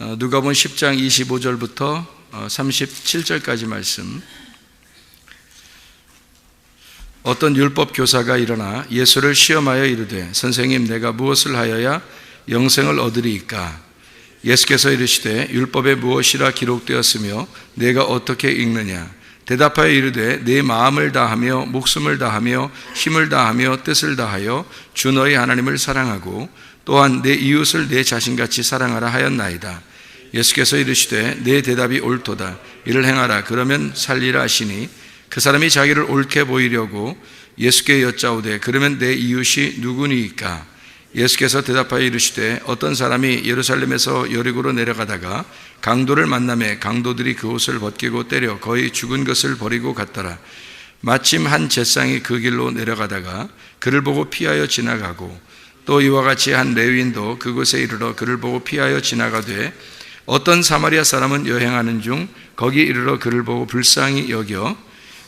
누가복음 10장 25절부터 37절까지 말씀. 어떤 율법 교사가 일어나 예수를 시험하여 이르되 선생님, 내가 무엇을 하여야 영생을 얻으리이까? 예수께서 이르시되 율법에 무엇이라 기록되었으며 내가 어떻게 읽느냐? 대답하여 이르되 내 마음을 다하며 목숨을 다하며 힘을 다하며 뜻을 다하여 주 너희 하나님을 사랑하고 또한 내 이웃을 내 자신같이 사랑하라 하였나이다. 예수께서 이르시되 내 대답이 옳도다. 이를 행하라. 그러면 살리라 하시니 그 사람이 자기를 옳게 보이려고 예수께 여짜오되 그러면 내 이웃이 누구니이까? 예수께서 대답하여 이르시되 어떤 사람이 예루살렘에서 여리고로 내려가다가 강도를 만나매 강도들이 그 옷을 벗기고 때려 거의 죽은 것을 버리고 갔더라. 마침 한 제상이 그 길로 내려가다가 그를 보고 피하여 지나가고 또 이와 같이 한 레위인도 그곳에 이르러 그를 보고 피하여 지나가되 어떤 사마리아 사람은 여행하는 중 거기 이르러 그를 보고 불쌍히 여겨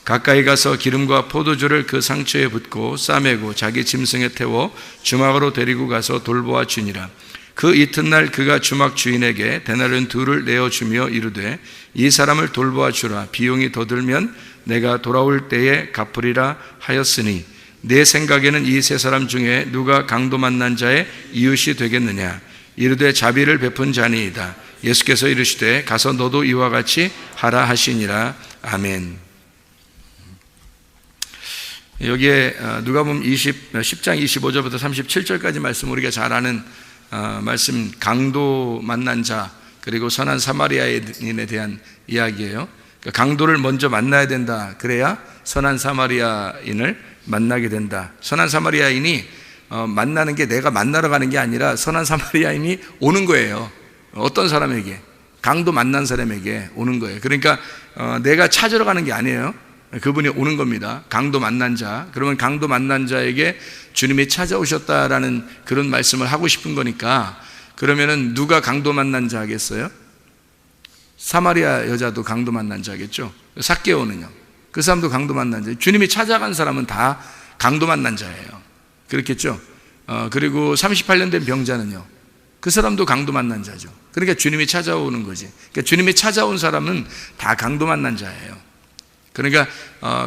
가까이 가서 기름과 포도주를 그 상처에 붓고 싸매고 자기 짐승에 태워 주막으로 데리고 가서 돌보아 주니라. 그 이튿날 그가 주막 주인에게 데나리온 2를 내어주며 이르되 이 사람을 돌보아 주라. 비용이 더 들면 내가 돌아올 때에 갚으리라 하였으니 내 생각에는 이 세 사람 중에 누가 강도 만난 자의 이웃이 되겠느냐? 이르되 자비를 베푼 자니이다. 예수께서 이르시되 가서 너도 이와 같이 하라 하시니라. 아멘. 여기에 누가복음 10장 25절부터 37절까지 말씀, 우리가 잘 아는 말씀, 강도 만난 자 그리고 선한 사마리아인에 대한 이야기예요. 강도를 먼저 만나야 된다. 그래야 선한 사마리아인을 만나게 된다. 선한 사마리아인이 만나는 게 내가 만나러 가는 게 아니라 선한 사마리아인이 오는 거예요. 어떤 사람에게? 강도 만난 사람에게 오는 거예요. 그러니까 내가 찾으러 가는 게 아니에요. 그분이 오는 겁니다. 강도 만난 자. 그러면 강도 만난 자에게 주님이 찾아오셨다라는 그런 말씀을 하고 싶은 거니까, 그러면은 누가 강도 만난 자 하겠어요? 사마리아 여자도 강도 만난 자겠죠. 삭개오는요, 그 사람도 강도 만난 자. 주님이 찾아간 사람은 다 강도 만난 자예요. 그렇겠죠. 그리고 38년 된 병자는요, 그 사람도 강도 만난 자죠. 그러니까 주님이 찾아오는 거지. 그러니까 주님이 찾아온 사람은 다 강도 만난 자예요. 그러니까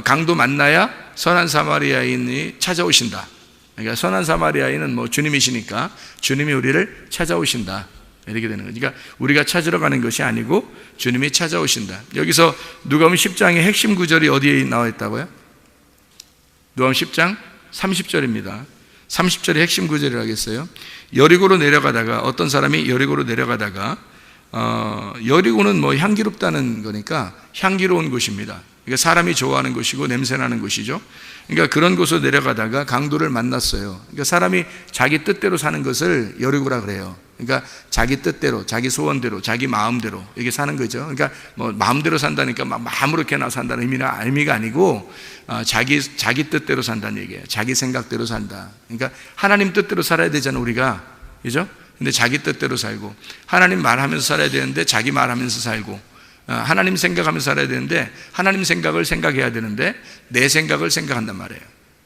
강도 만나야 선한 사마리아인이 찾아오신다. 그러니까 선한 사마리아인은 뭐 주님이시니까 주님이 우리를 찾아오신다, 이렇게 되는 거죠. 그러니까 우리가 찾으러 가는 것이 아니고 주님이 찾아오신다. 여기서 누가복음 10장의 핵심 구절이 어디에 나와 있다고요? 누가복음 10장 30절입니다. 30절의 핵심 구절이라고 하겠어요. 여리고로 내려가다가, 어떤 사람이 여리고로 내려가다가, 여리고는 뭐 향기롭다는 거니까 향기로운 곳입니다. 그러니까 사람이 좋아하는 곳이고 냄새나는 곳이죠. 그러니까 그런 곳으로 내려가다가 강도를 만났어요. 그러니까 사람이 자기 뜻대로 사는 것을 여리고라 그래요. 그러니까 자기 뜻대로, 자기 소원대로, 자기 마음대로 이렇게 사는 거죠. 그러니까 뭐 마음대로 산다니까 막 아무렇게나 산다는 의미가 아니고 자기 뜻대로 산다는 얘기예요. 자기 생각대로 산다. 그러니까 하나님 뜻대로 살아야 되잖아요, 우리가. 그죠? 근데 자기 뜻대로 살고, 하나님 말하면서 살아야 되는데 자기 말하면서 살고, 하나님 생각하면서 살아야 되는데 하나님 생각을 생각해야 되는데 내 생각을 생각한단 말이에요.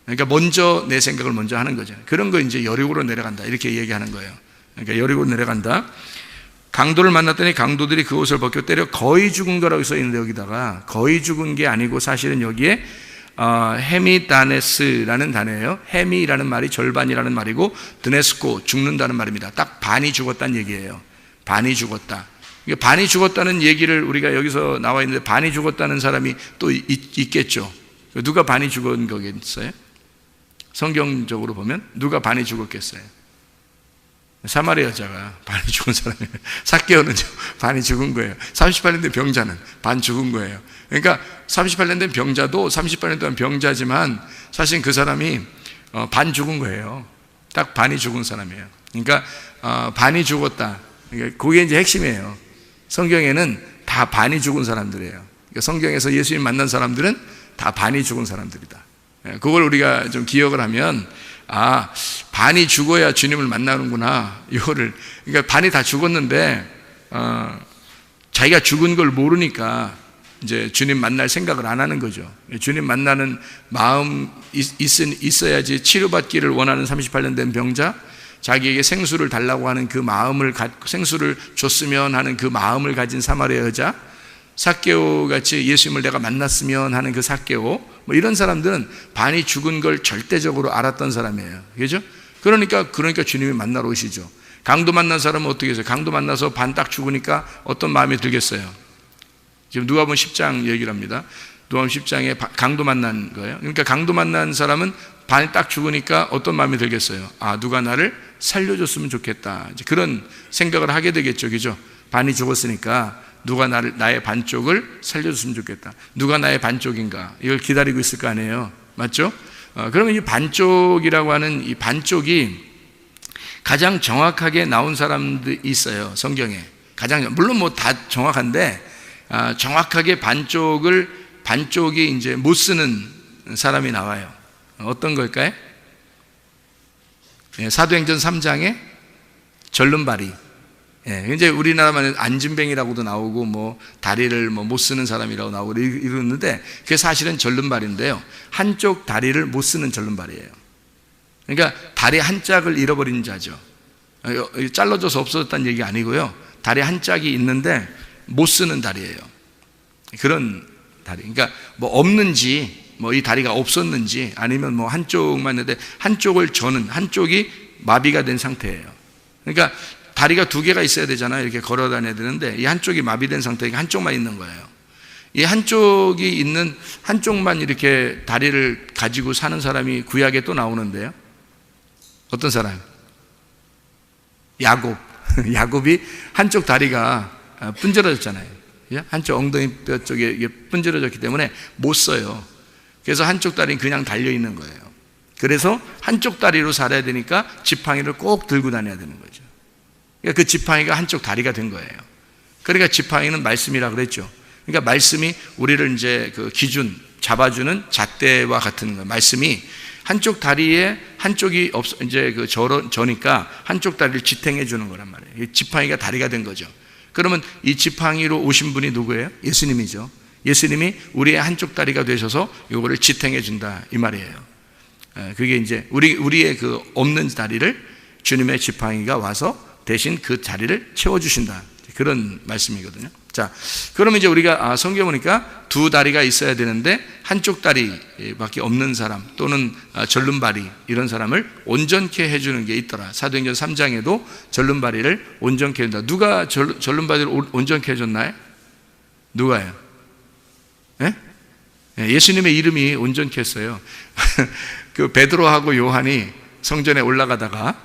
그러니까 먼저 내 생각을 먼저 하는 거죠. 그런 거 이제 여리고로 내려간다, 이렇게 얘기하는 거예요. 그러니까 여리고로 내려간다. 강도를 만났더니 강도들이 그 옷을 벗겨 때려 거의 죽은 거라고 써 있는데, 여기다가 거의 죽은 게 아니고 사실은 여기에 헤미다네스라는 단어예요. 헤미라는 말이 절반이라는 말이고 드네스코, 죽는다는 말입니다. 딱 반이 죽었다는 얘기예요. 반이 죽었다. 반이 죽었다는 얘기를 우리가 여기서 나와 있는데, 반이 죽었다는 사람이 또 있겠죠. 누가 반이 죽은 거겠어요? 성경적으로 보면 누가 반이 죽었겠어요? 사마리아 여자가 반이 죽은 사람이에요. 삭개오는 반이 죽은 거예요. 38년 된 병자는 반 죽은 거예요. 그러니까 38년 된 병자도 38년 동안 병자지만 사실 그 사람이 반 죽은 거예요. 딱 반이 죽은 사람이에요. 그러니까 반이 죽었다. 그러니까 그게 이제 핵심이에요. 성경에는 다 반이 죽은 사람들이에요. 그러니까 성경에서 예수님 만난 사람들은 다 반이 죽은 사람들이다. 그걸 우리가 좀 기억을 하면, 반이 죽어야 주님을 만나는구나, 이거를. 그러니까 반이 다 죽었는데 자기가 죽은 걸 모르니까 이제 주님 만날 생각을 안 하는 거죠. 주님 만나는 마음 있어야지. 치료받기를 원하는 38년 된 병자, 자기에게 생수를 달라고 하는 그 마음을, 생수를 줬으면 하는 그 마음을 가진 사마리아 여자, 삭개오 같이 예수님을 내가 만났으면 하는 그 삭개오, 뭐 이런 사람들은 반이 죽은 걸 절대적으로 알았던 사람이에요. 그죠? 그러니까 주님이 만나러 오시죠. 강도 만난 사람은 어떻게 해서요? 강도 만나서 반 딱 죽으니까 어떤 마음이 들겠어요? 지금 누가복음 10장 얘기를 합니다. 누가복음 10장에 강도 만난 거예요. 그러니까 강도 만난 사람은 반이 딱 죽으니까 어떤 마음이 들겠어요? 아, 누가 나를 살려줬으면 좋겠다. 이제 그런 생각을 하게 되겠죠. 그죠? 반이 죽었으니까 누가 나의 반쪽을 살려줬으면 좋겠다. 누가 나의 반쪽인가? 이걸 기다리고 있을 거 아니에요. 맞죠? 그러면 이 반쪽이라고 하는 이 반쪽이 가장 정확하게 나온 사람들이 있어요. 성경에. 물론 뭐 다 정확한데, 정확하게 반쪽이 이제 못 쓰는 사람이 나와요. 어떤 걸까요? 사도행전 3장에 절름발이. 이제 우리나라만 안진뱅이라고도 나오고, 뭐 다리를 뭐 못 쓰는 사람이라고 나오고 이러는데, 그게 사실은 절름발인데요. 한쪽 다리를 못 쓰는 절름발이에요. 그러니까 다리 한 짝을 잃어버린 자죠. 잘라져서 없어졌다는 얘기 아니고요. 다리 한 짝이 있는데 못 쓰는 다리예요. 그런 다리. 그러니까 뭐 없는지, 뭐 이 다리가 없었는지, 아니면 뭐 한쪽만 있는데 한쪽이 마비가 된 상태예요. 그러니까 다리가 두 개가 있어야 되잖아요. 이렇게 걸어 다녀야 되는데 이 한쪽이 마비된 상태니까 한쪽만 있는 거예요. 이 한쪽만 이렇게 다리를 가지고 사는 사람이 구약에 또 나오는데요. 어떤 사람? 야곱이 한쪽 다리가 분절어졌잖아요. 한쪽 엉덩이 뼈 쪽에 분절어졌기 때문에 못 써요. 그래서 한쪽 다리는 그냥 달려있는 거예요. 그래서 한쪽 다리로 살아야 되니까 지팡이를 꼭 들고 다녀야 되는 거죠. 그러니까 그 지팡이가 한쪽 다리가 된 거예요. 그러니까 지팡이는 말씀이라 그랬죠. 그러니까 말씀이 우리를 이제 그 기준 잡아주는 잣대와 같은 거예요. 말씀이 한쪽 다리에 한쪽이 이제 저니까 한쪽 다리를 지탱해 주는 거란 말이에요. 지팡이가 다리가 된 거죠. 그러면 이 지팡이로 오신 분이 누구예요? 예수님이죠. 예수님이 우리의 한쪽 다리가 되셔서 이거를 지탱해 준다 이 말이에요. 그게 이제 우리의 그 없는 다리를 주님의 지팡이가 와서 대신 그 자리를 채워주신다. 그런 말씀이거든요. 자, 그러면 이제 우리가 성경 보니까 두 다리가 있어야 되는데 한쪽 다리밖에 없는 사람 또는 절름발이 이런 사람을 온전케 해주는 게 있더라. 사도행전 3장에도 절름발이를 온전케 해준다. 누가 절름발이를 온전케 해줬나요? 누가요? 네? 예수님의 이름이 온전케 했어요. 그 베드로하고 요한이 성전에 올라가다가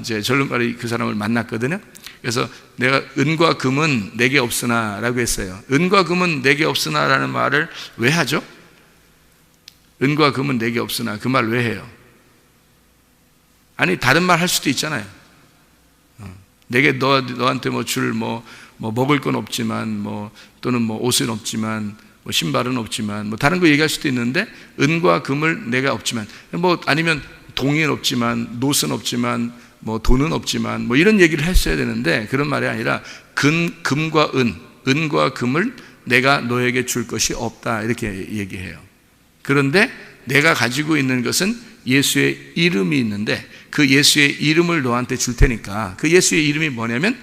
이제 절름발이 그 사람을 만났거든요. 그래서 내가 은과 금은 내게 없으나 라고 했어요. 은과 금은 내게 없으나 라는 말을 왜 하죠? 은과 금은 내게 없으나 그 말 왜 해요? 아니 다른 말 할 수도 있잖아요. 내게 너한테 뭐 먹을 건 없지만 또는 옷은 없지만 신발은 없지만 다른 거 얘기할 수도 있는데 은과 금을 내가 없지만 아니면 동이는 없지만 노스는 없지만 돈은 없지만 이런 얘기를 했어야 되는데 그런 말이 아니라 금과 은과 금을 내가 너에게 줄 것이 없다 이렇게 얘기해요. 그런데 내가 가지고 있는 것은 예수의 이름이 있는데 그 예수의 이름을 너한테 줄 테니까 그 예수의 이름이 뭐냐면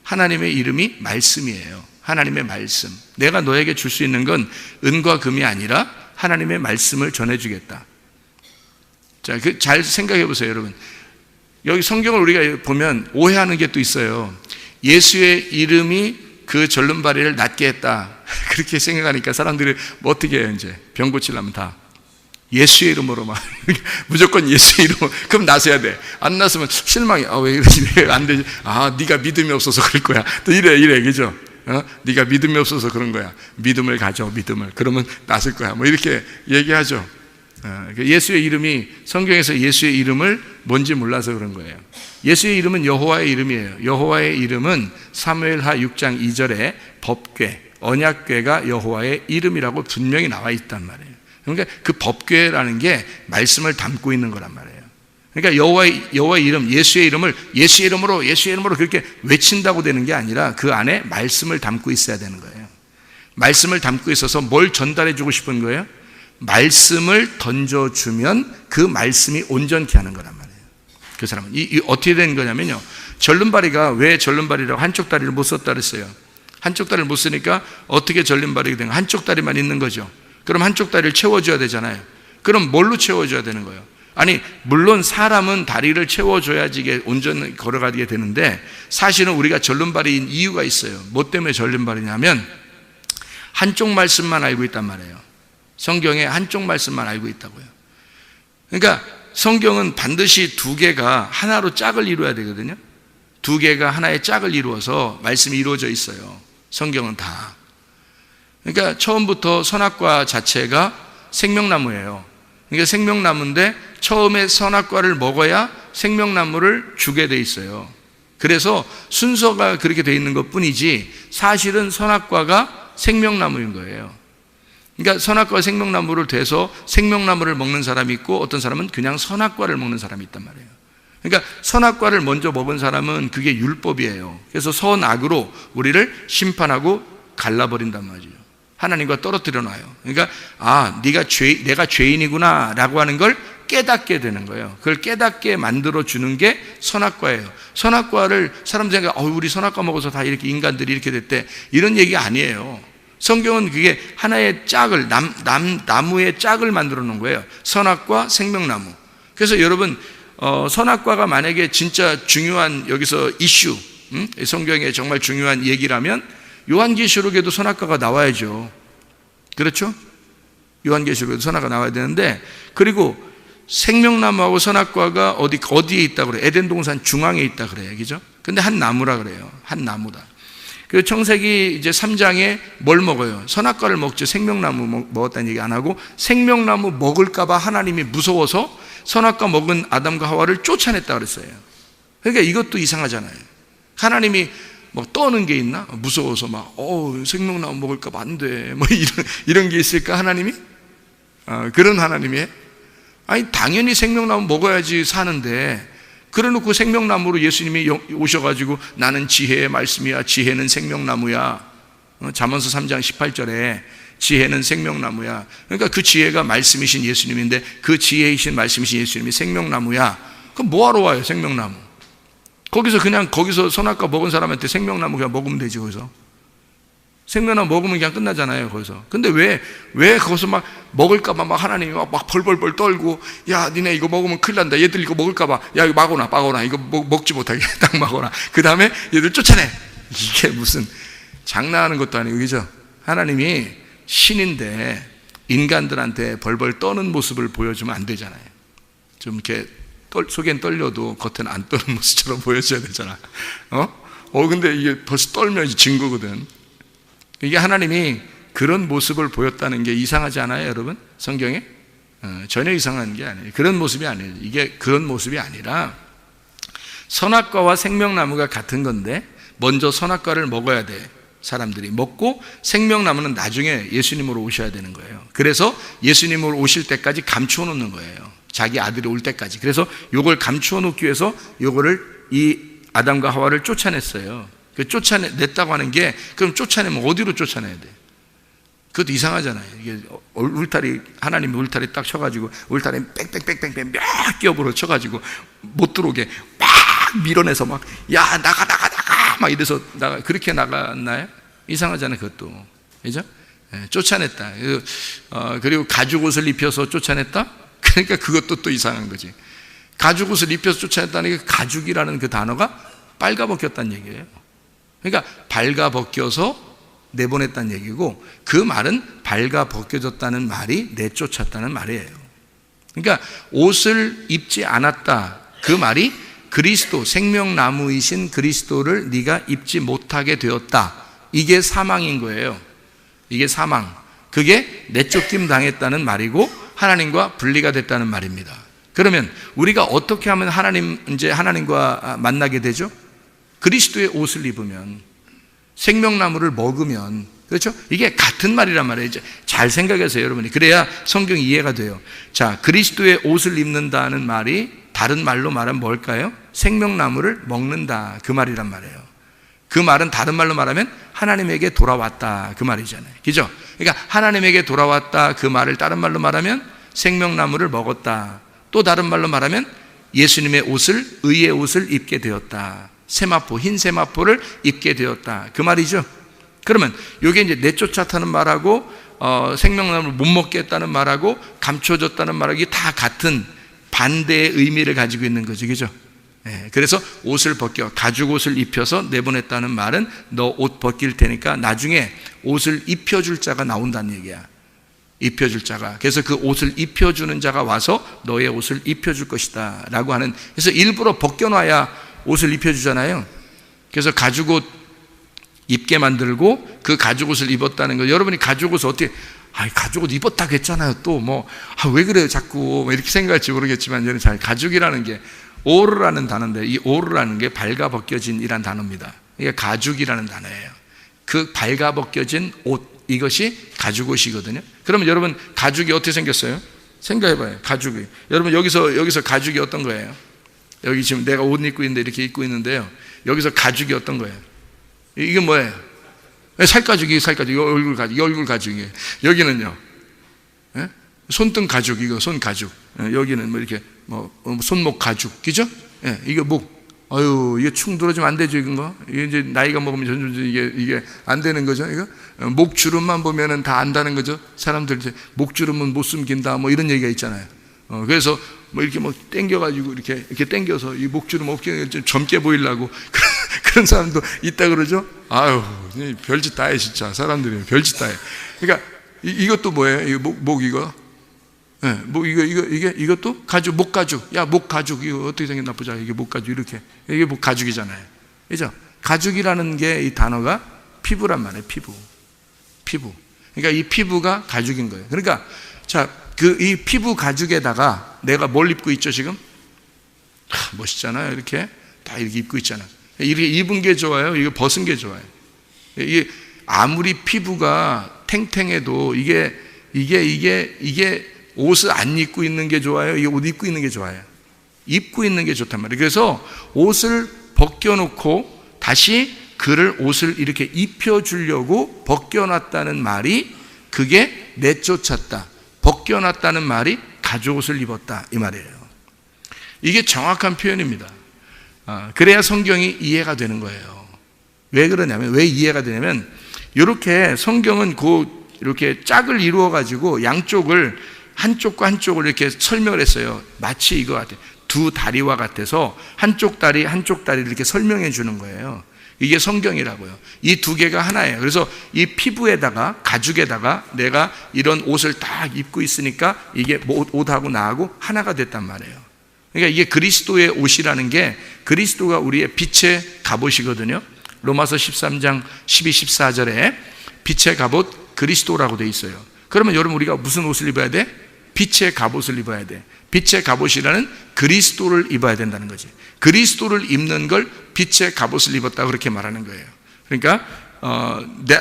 하나님의 이름이 말씀이에요. 하나님의 말씀. 내가 너에게 줄 수 있는 건 은과 금이 아니라 하나님의 말씀을 전해주겠다. 자, 잘 생각해 보세요, 여러분. 여기 성경을 우리가 보면 오해하는 게 또 있어요. 예수의 이름이 그 절름발이를 낫게 했다. 그렇게 생각하니까 사람들이 어떻게 해요, 이제? 병 고치려면 다. 예수의 이름으로 막. 무조건 예수의 이름으로. 그럼 나서야 돼. 안 나서면 실망이, 왜 이러지? 안 되지. 네가 믿음이 없어서 그럴 거야. 또 이래, 그죠? 네가 믿음이 없어서 그런 거야. 믿음을 가져, 믿음을. 그러면 나설 거야. 이렇게 얘기하죠. 예수의 이름이 성경에서 예수의 이름을 뭔지 몰라서 그런 거예요. 예수의 이름은 여호와의 이름이에요. 여호와의 이름은 사무엘하 6장 2절에 법궤, 언약궤가 여호와의 이름이라고 분명히 나와 있단 말이에요. 그러니까 그 법궤라는 게 말씀을 담고 있는 거란 말이에요. 그러니까 여호와의 이름, 예수의 이름을 예수의 이름으로 그렇게 외친다고 되는 게 아니라 그 안에 말씀을 담고 있어야 되는 거예요. 말씀을 담고 있어서 뭘 전달해 주고 싶은 거예요? 말씀을 던져주면 그 말씀이 온전케 하는 거란 말이에요. 그 사람은. 이 어떻게 된 거냐면요, 절름발이가 왜 절름발이라고 한쪽 다리를 못 썼다 그랬어요? 한쪽 다리를 못 쓰니까 어떻게 절름발이 된 거예요? 한쪽 다리만 있는 거죠. 그럼 한쪽 다리를 채워줘야 되잖아요. 그럼 뭘로 채워줘야 되는 거예요? 아니, 물론 사람은 다리를 채워줘야지 이게 온전히 걸어가게 되는데, 사실은 우리가 절름발인 이유가 있어요. 뭐 때문에 절름발이냐면 한쪽 말씀만 알고 있단 말이에요. 성경에 한쪽 말씀만 알고 있다고요. 그러니까 성경은 반드시 두 개가 하나로 짝을 이루어야 되거든요. 두 개가 하나의 짝을 이루어서 말씀이 이루어져 있어요. 성경은 다. 그러니까 처음부터 선악과 자체가 생명나무예요. 그러니까 생명나무인데 처음에 선악과를 먹어야 생명나무를 주게 돼 있어요. 그래서 순서가 그렇게 돼 있는 것 뿐이지 사실은 선악과가 생명나무인 거예요. 그러니까 선악과와 생명나무를 돼서 생명나무를 먹는 사람이 있고, 어떤 사람은 그냥 선악과를 먹는 사람이 있단 말이에요. 그러니까 선악과를 먼저 먹은 사람은 그게 율법이에요. 그래서 선악으로 우리를 심판하고 갈라버린단 말이에요. 하나님과 떨어뜨려 놔요. 그러니까 내가 죄인이구나 라고 하는 걸 깨닫게 되는 거예요. 그걸 깨닫게 만들어 주는 게 선악과예요. 선악과를 사람들이 우리 선악과 먹어서 다 이렇게 인간들이 이렇게 됐대, 이런 얘기 아니에요. 성경은 그게 하나의 짝을, 나무의 짝을 만들어 놓은 거예요. 선악과 생명나무. 그래서 여러분, 선악과가 만약에 진짜 중요한 여기서 이슈, 성경에 정말 중요한 얘기라면 요한계시록에도 선악과가 나와야죠. 그렇죠? 요한계시록에도 선악과가 나와야 되는데, 그리고 생명나무하고 선악과가 어디에 있다고 그래요? 에덴 동산 중앙에 있다 그래요. 그죠? 근데 한 나무라 그래요. 한 나무다. 그 청세기 이제 3장에 뭘 먹어요? 선악과를 먹죠. 생명나무 먹었다는 얘기 안 하고, 생명나무 먹을까봐 하나님이 무서워서 선악과 먹은 아담과 하와를 쫓아냈다 그랬어요. 그러니까 이것도 이상하잖아요. 하나님이 떠는 게 있나? 무서워서 생명나무 먹을까봐 안 돼. 이런 게 있을까, 하나님이? 그런 하나님이? 아니, 당연히 생명나무 먹어야지 사는데, 그래 놓고 생명나무로 예수님이 오셔가지고 나는 지혜의 말씀이야, 지혜는 생명나무야. 잠언서 3장 18절에 지혜는 생명나무야. 그러니까 그 지혜가 말씀이신 예수님인데, 그 지혜이신 말씀이신 예수님이 생명나무야. 그럼 뭐하러 와요, 생명나무? 거기서 선악과 먹은 사람한테 생명나무 그냥 먹으면 되지. 거기서 생명나무 먹으면 그냥 끝나잖아요, 거기서. 근데 왜 거기서 먹을까봐 하나님이 막 벌벌벌 떨고, 야, 니네 이거 먹으면 큰일 난다, 얘들 이거 먹을까봐, 야, 이거 막아놔, 이거 먹지 못하게 딱 막아놔. 그 다음에 얘들 쫓아내. 이게 무슨 장난하는 것도 아니고, 그죠? 하나님이 신인데 인간들한테 벌벌 떠는 모습을 보여주면 안 되잖아요. 좀 이렇게 속엔 떨려도 겉은 안 떠는 모습처럼 보여줘야 되잖아. 근데 이게 벌써 떨면 증거거든. 이게 하나님이 그런 모습을 보였다는 게 이상하지 않아요, 여러분? 성경에? 전혀 이상한 게 아니에요. 그런 모습이 아니에요. 이게 그런 모습이 아니라, 선악과와 생명나무가 같은 건데 먼저 선악과를 먹어야 돼. 사람들이 먹고, 생명나무는 나중에 예수님으로 오셔야 되는 거예요. 그래서 예수님으로 오실 때까지 감추어 놓는 거예요. 자기 아들이 올 때까지. 그래서 요걸 감추어 놓기 위해서 요거를, 이 아담과 하와를 쫓아냈어요. 그 쫓아냈다고 하는 게, 그럼 쫓아내면 어디로 쫓아내야 돼? 그것도 이상하잖아요. 이게 하나님이 울타리 딱 쳐가지고, 울타리 뺑뺑뺑뺑뺑 몇 겹으로 쳐가지고 못 들어오게 막 밀어내서 야, 나가 막 이래서 그렇게 나갔나요? 이상하잖아요, 그것도. 그죠? 쫓아냈다. 그리고 가죽옷을 입혀서 쫓아냈다? 그러니까 그것도 또 이상한 거지. 가죽옷을 입혀서 쫓아냈다는 게, 가죽이라는 그 단어가 빨가벗겼다는 얘기예요. 그러니까 발가벗겨서 내보냈다는 얘기고, 그 말은 발가벗겨졌다는 말이 내쫓았다는 말이에요. 그러니까 옷을 입지 않았다, 그 말이 그리스도, 생명나무이신 그리스도를 네가 입지 못하게 되었다, 이게 사망인 거예요. 이게 사망. 그게 내쫓김 당했다는 말이고 하나님과 분리가 됐다는 말입니다. 그러면 우리가 어떻게 하면 하나님과 만나게 되죠? 그리스도의 옷을 입으면, 생명나무를 먹으면, 그렇죠? 이게 같은 말이란 말이에요. 잘 생각하세요, 여러분이. 그래야 성경이 이해가 돼요. 자, 그리스도의 옷을 입는다는 말이 다른 말로 말하면 뭘까요? 생명나무를 먹는다, 그 말이란 말이에요. 그 말은 다른 말로 말하면 하나님에게 돌아왔다, 그 말이잖아요. 그죠? 그러니까 하나님에게 돌아왔다, 그 말을 다른 말로 말하면 생명나무를 먹었다. 또 다른 말로 말하면 예수님의 옷을, 의의 옷을 입게 되었다. 세마포, 흰 세마포를 입게 되었다. 그 말이죠. 그러면 이게 이제 내쫓았다는 말하고 생명나무를 못 먹겠다는 말하고 감춰졌다는 말하고 이게 다 같은 반대의 의미를 가지고 있는 거죠. 그죠? 그래서 옷을 벗겨 가죽 옷을 입혀서 내보냈다는 말은 너 옷 벗길 테니까 나중에 옷을 입혀줄 자가 나온다는 얘기야. 입혀줄 자가. 그래서 그 옷을 입혀주는 자가 와서 너의 옷을 입혀줄 것이다 라고 하는, 그래서 일부러 벗겨놔야 옷을 입혀주잖아요. 그래서 가죽 옷 입게 만들고 그 가죽 옷을 입었다는 거. 여러분이 가죽 옷을 어떻게, 가죽 옷 입었다고 했잖아요. 또 왜 그래요 자꾸 이렇게 생각할지 모르겠지만, 저는 잘 가죽이라는 게 오르라는 단어인데, 이 오르라는 게 발가 벗겨진 이란 단어입니다. 이게 가죽이라는 단어예요. 그 발가 벗겨진 옷, 이것이 가죽 옷이거든요. 그러면 여러분 가죽이 어떻게 생겼어요? 생각해봐요. 가죽이, 여러분 여기서 가죽이 어떤 거예요? 여기 지금 내가 옷 입고 있는데 이렇게 입고 있는데요, 여기서 가죽이 어떤 거예요? 이게 뭐예요? 살가죽이, 얼굴 가죽, 얼굴 가죽이에요. 여기는요, 손등 가죽, 이거 손 가죽. 여기는 이렇게 손목 가죽, 그죠? 이게 목. 이게 축 늘어지면 안 되죠, 이거. 이게 이제 나이가 먹으면 점점 이게 안 되는 거죠, 이거. 목주름만 보면은 다 안다는 거죠. 사람들 이제 목주름은 못 숨긴다, 이런 얘기가 있잖아요. 그래서 이렇게 당겨가지고 이렇게 당겨서 이 목주름 없게 좀 젊게 보이려고 그런 사람도 있다 그러죠. 별짓 다 해, 진짜. 사람들이 별짓 다 해. 그러니까 이것도 뭐예요? 이거 목 이거. 이것도 가죽, 목 가죽. 야, 목 가죽. 이거 어떻게 생겼나 보자. 이게 목 가죽, 이렇게. 이게 목 가죽이잖아요. 그죠? 가죽이라는 게, 이 단어가 피부란 말이에요. 피부. 그러니까 이 피부가 가죽인 거예요. 그러니까, 이 피부 가죽에다가 내가 뭘 입고 있죠, 지금? 멋있잖아요. 이렇게. 다 이렇게 입고 있잖아요. 이렇게 입은 게 좋아요? 이거 벗은 게 좋아요? 이게 아무리 피부가 탱탱해도 이게 옷을 안 입고 있는 게 좋아요? 이게 옷 입고 있는 게 좋아요? 입고 있는 게 좋단 말이에요. 그래서 옷을 벗겨놓고 다시 그를 옷을 이렇게 입혀주려고 벗겨놨다는 말이, 그게 내쫓았다. 벗겨놨다는 말이 가죽 옷을 입었다, 이 말이에요. 이게 정확한 표현입니다. 그래야 성경이 이해가 되는 거예요. 왜 그러냐면, 왜 이해가 되냐면, 이렇게 성경은 이렇게 짝을 이루어 가지고 양쪽을, 한쪽과 한쪽을 이렇게 설명을 했어요. 마치 이거 같아요. 두 다리와 같아서 한쪽 다리를 이렇게 설명해 주는 거예요. 이게 성경이라고요. 이 두 개가 하나예요. 그래서 이 피부에다가, 가죽에다가 내가 이런 옷을 딱 입고 있으니까 이게 옷하고 나하고 하나가 됐단 말이에요. 그러니까 이게 그리스도의 옷이라는 게, 그리스도가 우리의 빛의 갑옷이거든요. 로마서 13장 12, 14절에 빛의 갑옷 그리스도라고 돼 있어요. 그러면 여러분, 우리가 무슨 옷을 입어야 돼? 빛의 갑옷을 입어야 돼. 빛의 갑옷이라는 그리스도를 입어야 된다는 거지. 그리스도를 입는 걸 빛의 갑옷을 입었다, 그렇게 말하는 거예요. 그러니까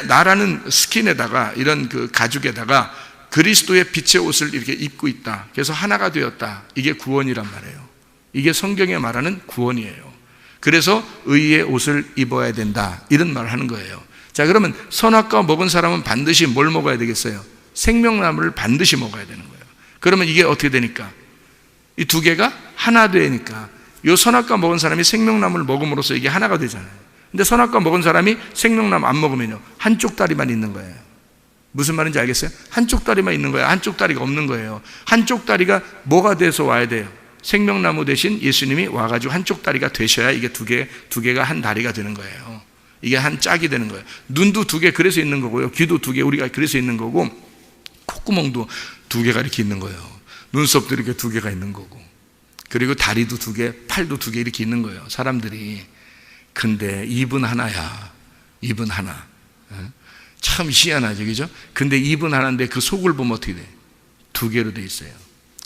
나라는 스킨에다가, 이런 그 가죽에다가 그리스도의 빛의 옷을 이렇게 입고 있다. 그래서 하나가 되었다. 이게 구원이란 말이에요. 이게 성경에 말하는 구원이에요. 그래서 의의 옷을 입어야 된다, 이런 말을 하는 거예요. 자, 그러면 선악과 먹은 사람은 반드시 뭘 먹어야 되겠어요? 생명나무를 반드시 먹어야 되는 거예요. 그러면 이게 어떻게 되니까? 이 두 개가 하나 되니까, 이 선악과 먹은 사람이 생명나무를 먹음으로써 이게 하나가 되잖아요. 근데 선악과 먹은 사람이 생명나무 안 먹으면요, 한쪽 다리만 있는 거예요. 무슨 말인지 알겠어요? 한쪽 다리만 있는 거예요. 한쪽 다리가 없는 거예요. 한쪽 다리가 뭐가 돼서 와야 돼요? 생명나무 대신 예수님이 와가지고 한쪽 다리가 되셔야 이게 두 개가 한 다리가 되는 거예요. 이게 한 짝이 되는 거예요. 눈도 두 개 그래서 있는 거고요. 귀도 두 개 우리가 그래서 있는 거고, 콧구멍도 두 개가 이렇게 있는 거예요. 눈썹도 이렇게 두 개가 있는 거고, 그리고 다리도 두 개, 팔도 두 개 이렇게 있는 거예요, 사람들이. 근데 입은 하나야. 입은 하나. 참 희한하죠, 그죠? 근데 입은 하나인데 그 속을 보면 어떻게 돼? 두 개로 돼 있어요.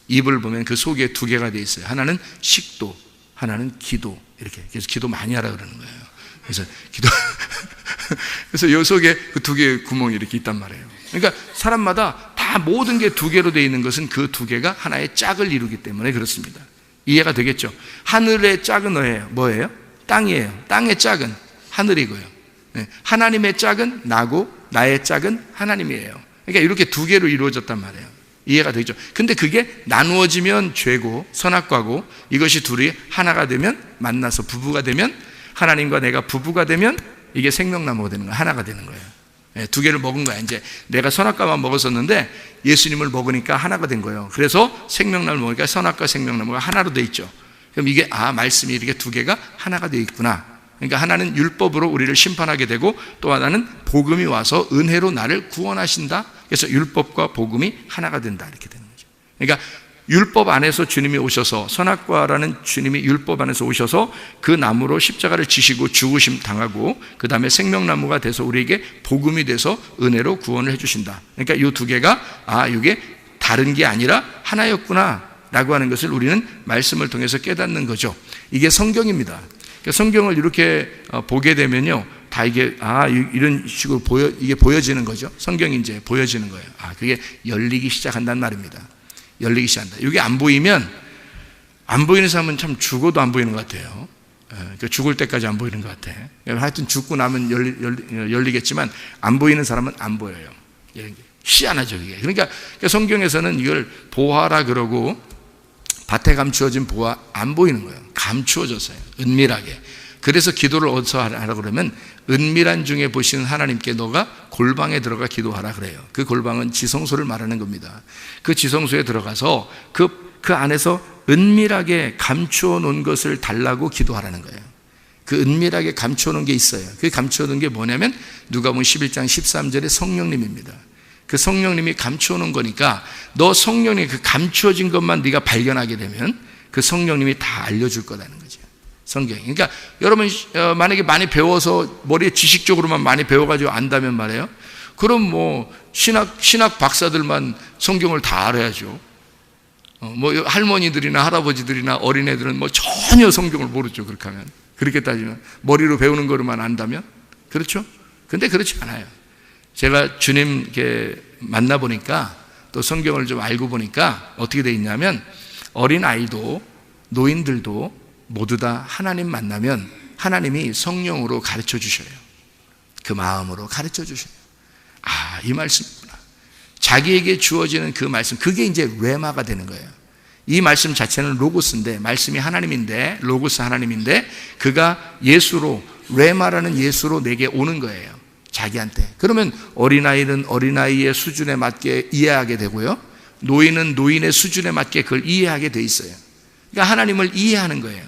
입을 보면 그 속에 두 개가 돼 있어요. 하나는 식도, 하나는 기도. 이렇게. 그래서 기도 많이 하라 그러는 거예요. 그래서 기도 그래서 요 속에 그 두 개의 구멍이 이렇게 있단 말이에요. 그러니까 사람마다 다 모든 게 두 개로 되어 있는 것은 그 두 개가 하나의 짝을 이루기 때문에 그렇습니다. 이해가 되겠죠? 하늘의 짝은 뭐예요? 땅이에요. 땅의 짝은 하늘이고요. 하나님의 짝은 나고, 나의 짝은 하나님이에요. 그러니까 이렇게 두 개로 이루어졌단 말이에요. 이해가 되죠. 근데 그게 나누어지면 죄고 선악과고, 이것이 둘이 하나가 되면, 만나서 부부가 되면, 하나님과 내가 부부가 되면 이게 생명나무가 되는 거예요. 하나가 되는 거예요. 두 개를 먹은 거야. 이제 내가 선악과만 먹었었는데 예수님을 먹으니까 하나가 된 거예요. 그래서 생명나무를 먹으니까 선악과 생명나무가 하나로 돼 있죠. 그럼 이게 말씀이 이렇게 두 개가 하나가 되어 있구나. 그러니까 하나는 율법으로 우리를 심판하게 되고, 또 하나는 복음이 와서 은혜로 나를 구원하신다. 그래서 율법과 복음이 하나가 된다, 이렇게 되는 거죠. 그러니까 율법 안에서 주님이 오셔서, 선악과라는 주님이 율법 안에서 오셔서 그 나무로 십자가를 지시고 죽으심 당하고, 그 다음에 생명나무가 돼서 우리에게 복음이 돼서 은혜로 구원을 해주신다. 그러니까 이 두 개가 이게 다른 게 아니라 하나였구나 라고 하는 것을 우리는 말씀을 통해서 깨닫는 거죠. 이게 성경입니다. 성경을 이렇게 보게 되면요, 다 이게 이런 식으로 이게 보여지는 거죠. 성경이 이제 보여지는 거예요. 그게 열리기 시작한다는 말입니다. 열리기 시작한다. 이게 안 보이면, 안 보이는 사람은 참 죽어도 안 보이는 것 같아요. 죽을 때까지 안 보이는 것 같아. 하여튼 죽고 나면 열리겠지만 안 보이는 사람은 안 보여요. 희한하죠, 이게. 그러니까 성경에서는 이걸 보화라 그러고, 밭에 감추어진 보화 안 보이는 거예요. 감추어졌어요. 은밀하게. 그래서 기도를 어디서 하라 그러면, 은밀한 중에 보시는 하나님께 너가 골방에 들어가 기도하라 그래요. 그 골방은 지성소를 말하는 겁니다. 그 지성소에 들어가서 그 안에서 은밀하게 감추어 놓은 것을 달라고 기도하라는 거예요. 그 은밀하게 감추어 놓은 게 있어요. 그 감추어 놓은 게 뭐냐면 누가복음 11장 13절에 성령님입니다. 그 성령님이 감추어 놓은 거니까, 너 성령이 그 감추어진 것만 네가 발견하게 되면 그 성령님이 다 알려줄 거라는 거죠, 성경이. 그러니까 여러분 만약에 많이 배워서 머리에 지식적으로만 많이 배워가지고 안다면 말이에요, 그럼 뭐 신학 박사들만 성경을 다 알아야죠. 뭐 할머니들이나 할아버지들이나 어린애들은 뭐 전혀 성경을 모르죠. 그렇게 하면, 그렇게 따지면 머리로 배우는 거로만 안다면. 그렇죠? 근데 그렇지 않아요. 제가 주님 이렇게 만나보니까, 또 성경을 좀 알고 보니까 어떻게 돼 있냐면, 어린아이도 노인들도 모두 다 하나님 만나면 하나님이 성령으로 가르쳐 주셔요. 그 마음으로 가르쳐 주셔요. 이 말씀이구나. 자기에게 주어지는 그 말씀, 그게 이제 레마가 되는 거예요. 이 말씀 자체는 로고스인데, 말씀이 하나님인데, 로고스 하나님인데, 그가 예수로, 레마라는 예수로 내게 오는 거예요, 자기한테. 그러면 어린아이는 어린아이의 수준에 맞게 이해하게 되고요, 노인은 노인의 수준에 맞게 그걸 이해하게 돼 있어요. 그러니까 하나님을 이해하는 거예요.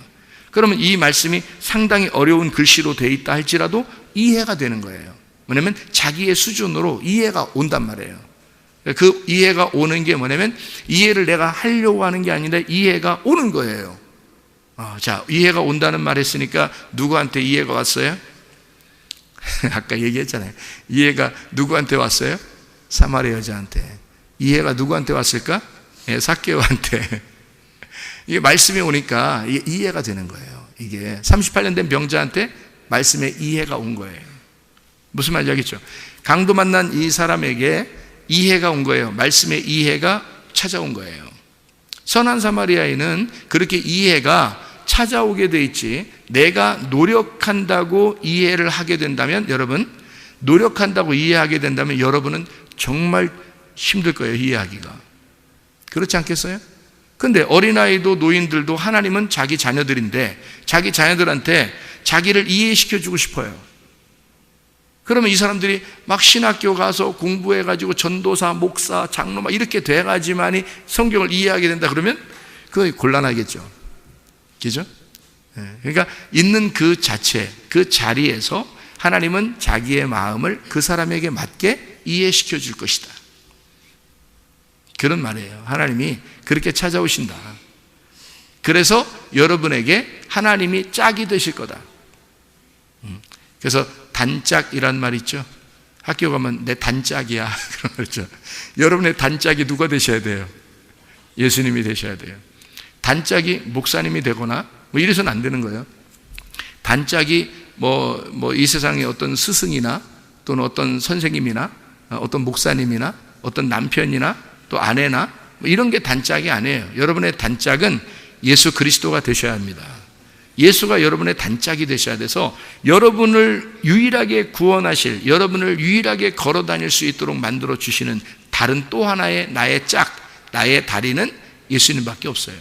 그러면 이 말씀이 상당히 어려운 글씨로 돼 있다 할지라도 이해가 되는 거예요. 뭐냐면 자기의 수준으로 이해가 온단 말이에요. 그 이해가 오는 게 뭐냐면, 이해를 내가 하려고 하는 게 아닌데 이해가 오는 거예요. 자, 이해가 온다는 말 했으니까 누구한테 이해가 왔어요? 아까 얘기했잖아요. 이해가 누구한테 왔어요? 사마리아 여자한테. 이해가 누구한테 왔을까? 삭개오한테. 이게 말씀이 오니까 이해가 되는 거예요. 이게 38년 된 병자한테 말씀의 이해가 온 거예요. 무슨 말인지 알겠죠? 강도 만난 이 사람에게 이해가 온 거예요. 말씀의 이해가 찾아온 거예요. 선한 사마리아인은 그렇게 이해가 찾아오게 돼 있지, 내가 노력한다고 이해를 하게 된다면, 여러분 노력한다고 이해하게 된다면 여러분은 정말 힘들 거예요, 이해하기가. 그렇지 않겠어요? 근데 어린아이도 노인들도 하나님은 자기 자녀들인데, 자기 자녀들한테 자기를 이해시켜 주고 싶어요. 그러면 이 사람들이 막 신학교 가서 공부해가지고 전도사, 목사, 장로 막 이렇게 돼가지만이 성경을 이해하게 된다 그러면 그거 곤란하겠죠. 그죠? 그러니까 있는 그 자체, 그 자리에서 하나님은 자기의 마음을 그 사람에게 맞게 이해시켜 줄 것이다, 그런 말이에요. 하나님이 그렇게 찾아오신다. 그래서 여러분에게 하나님이 짝이 되실 거다. 그래서 단짝이란 말 있죠. 학교 가면 내 단짝이야 그런 말 있죠. 여러분의 단짝이 누가 되셔야 돼요? 예수님이 되셔야 돼요. 단짝이 목사님이 되거나 뭐 이래서는 안 되는 거예요. 단짝이 뭐 이 세상의 어떤 스승이나 또는 어떤 선생님이나 어떤 목사님이나 어떤 남편이나 또 아내나 뭐 이런 게 단짝이 아니에요. 여러분의 단짝은 예수 그리스도가 되셔야 합니다. 예수가 여러분의 단짝이 되셔야 돼서 여러분을 유일하게 구원하실, 여러분을 유일하게 걸어 다닐 수 있도록 만들어 주시는 다른 또 하나의 나의 짝, 나의 다리는 예수님밖에 없어요.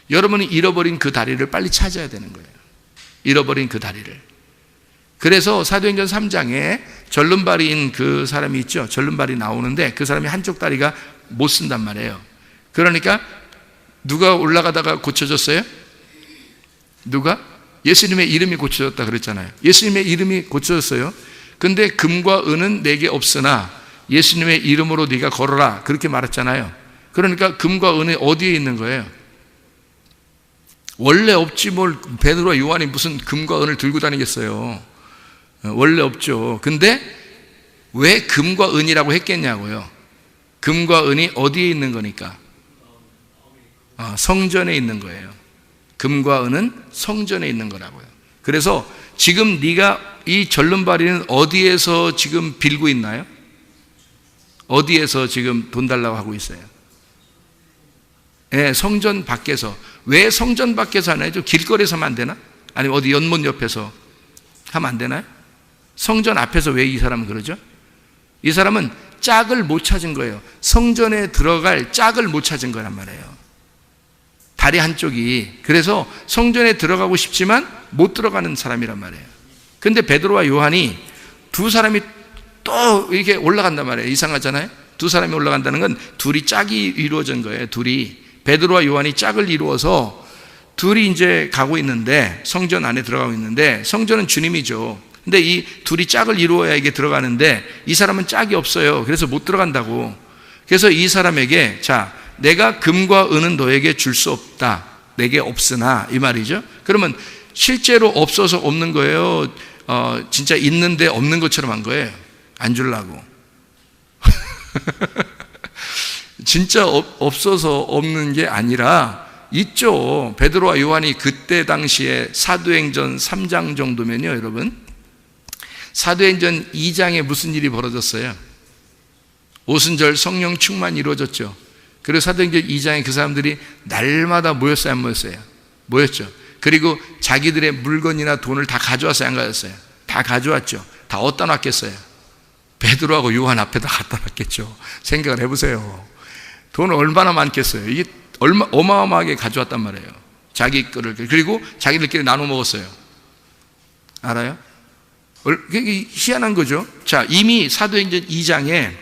여러분이 잃어버린 그 다리를 빨리 찾아야 되는 거예요. 잃어버린 그 다리를. 그래서 사도행전 3장에 절름발이인 그 사람이 있죠. 절름발이 나오는데 그 사람이 한쪽 다리가 못 쓴단 말이에요. 그러니까 누가 올라가다가 고쳐졌어요? 누가? 예수님의 이름이 고쳐졌다 그랬잖아요. 예수님의 이름이 고쳐졌어요. 근데 금과 은은 내게 없으나 예수님의 이름으로 네가 걸어라 그렇게 말했잖아요. 그러니까 금과 은이 어디에 있는 거예요? 원래 없지 뭘 베드로와 요한이 무슨 금과 은을 들고 다니겠어요. 원래 없죠. 근데 왜 금과 은이라고 했겠냐고요. 금과 은이 어디에 있는 거니까? 성전에 있는 거예요. 금과 은은 성전에 있는 거라고요. 그래서 지금 네가 이 절름발이는 어디에서 지금 빌고 있나요? 어디에서 지금 돈 달라고 하고 있어요? 네, 성전 밖에서. 왜 성전 밖에서 하나요? 좀 길거리에서 하면 안 되나? 아니면 어디 연못 옆에서 하면 안 되나요? 성전 앞에서 왜 이 사람은 그러죠? 이 사람은 짝을 못 찾은 거예요. 성전에 들어갈 짝을 못 찾은 거란 말이에요. 다리 한쪽이. 그래서 성전에 들어가고 싶지만 못 들어가는 사람이란 말이에요. 근데 베드로와 요한이 두 사람이 또 이렇게 올라간단 말이에요. 이상하잖아요? 두 사람이 올라간다는 건 둘이 짝이 이루어진 거예요. 둘이. 베드로와 요한이 짝을 이루어서 둘이 이제 가고 있는데, 성전 안에 들어가고 있는데, 성전은 주님이죠. 근데 이 둘이 짝을 이루어야 이게 들어가는데 이 사람은 짝이 없어요. 그래서 못 들어간다고. 그래서 이 사람에게, 자, 내가 금과 은은 너에게 줄 수 없다. 내게 없으나, 이 말이죠. 그러면 실제로 없어서 없는 거예요? 진짜 있는데 없는 것처럼 한 거예요? 안 주려고. 진짜 없어서 없는 게 아니라 있죠. 베드로와 요한이 그때 당시에 사도행전 3장 정도면요, 여러분, 사도행전 2장에 무슨 일이 벌어졌어요? 오순절 성령 충만이 이루어졌죠. 그리고 사도행전 2장에 그 사람들이 날마다 모였어요, 안 모였어요? 모였죠. 그리고 자기들의 물건이나 돈을 다 가져왔어요, 안 가져왔어요? 다 가져왔죠. 다 어디다 놨겠어요? 베드로하고 요한 앞에다 갖다 놨겠죠. 생각을 해보세요. 돈 얼마나 많겠어요? 이게 어마어마하게 가져왔단 말이에요. 자기 거를. 그리고 자기들끼리 나눠 먹었어요. 알아요? 그게 희한한 거죠. 자, 이미 사도행전 2장에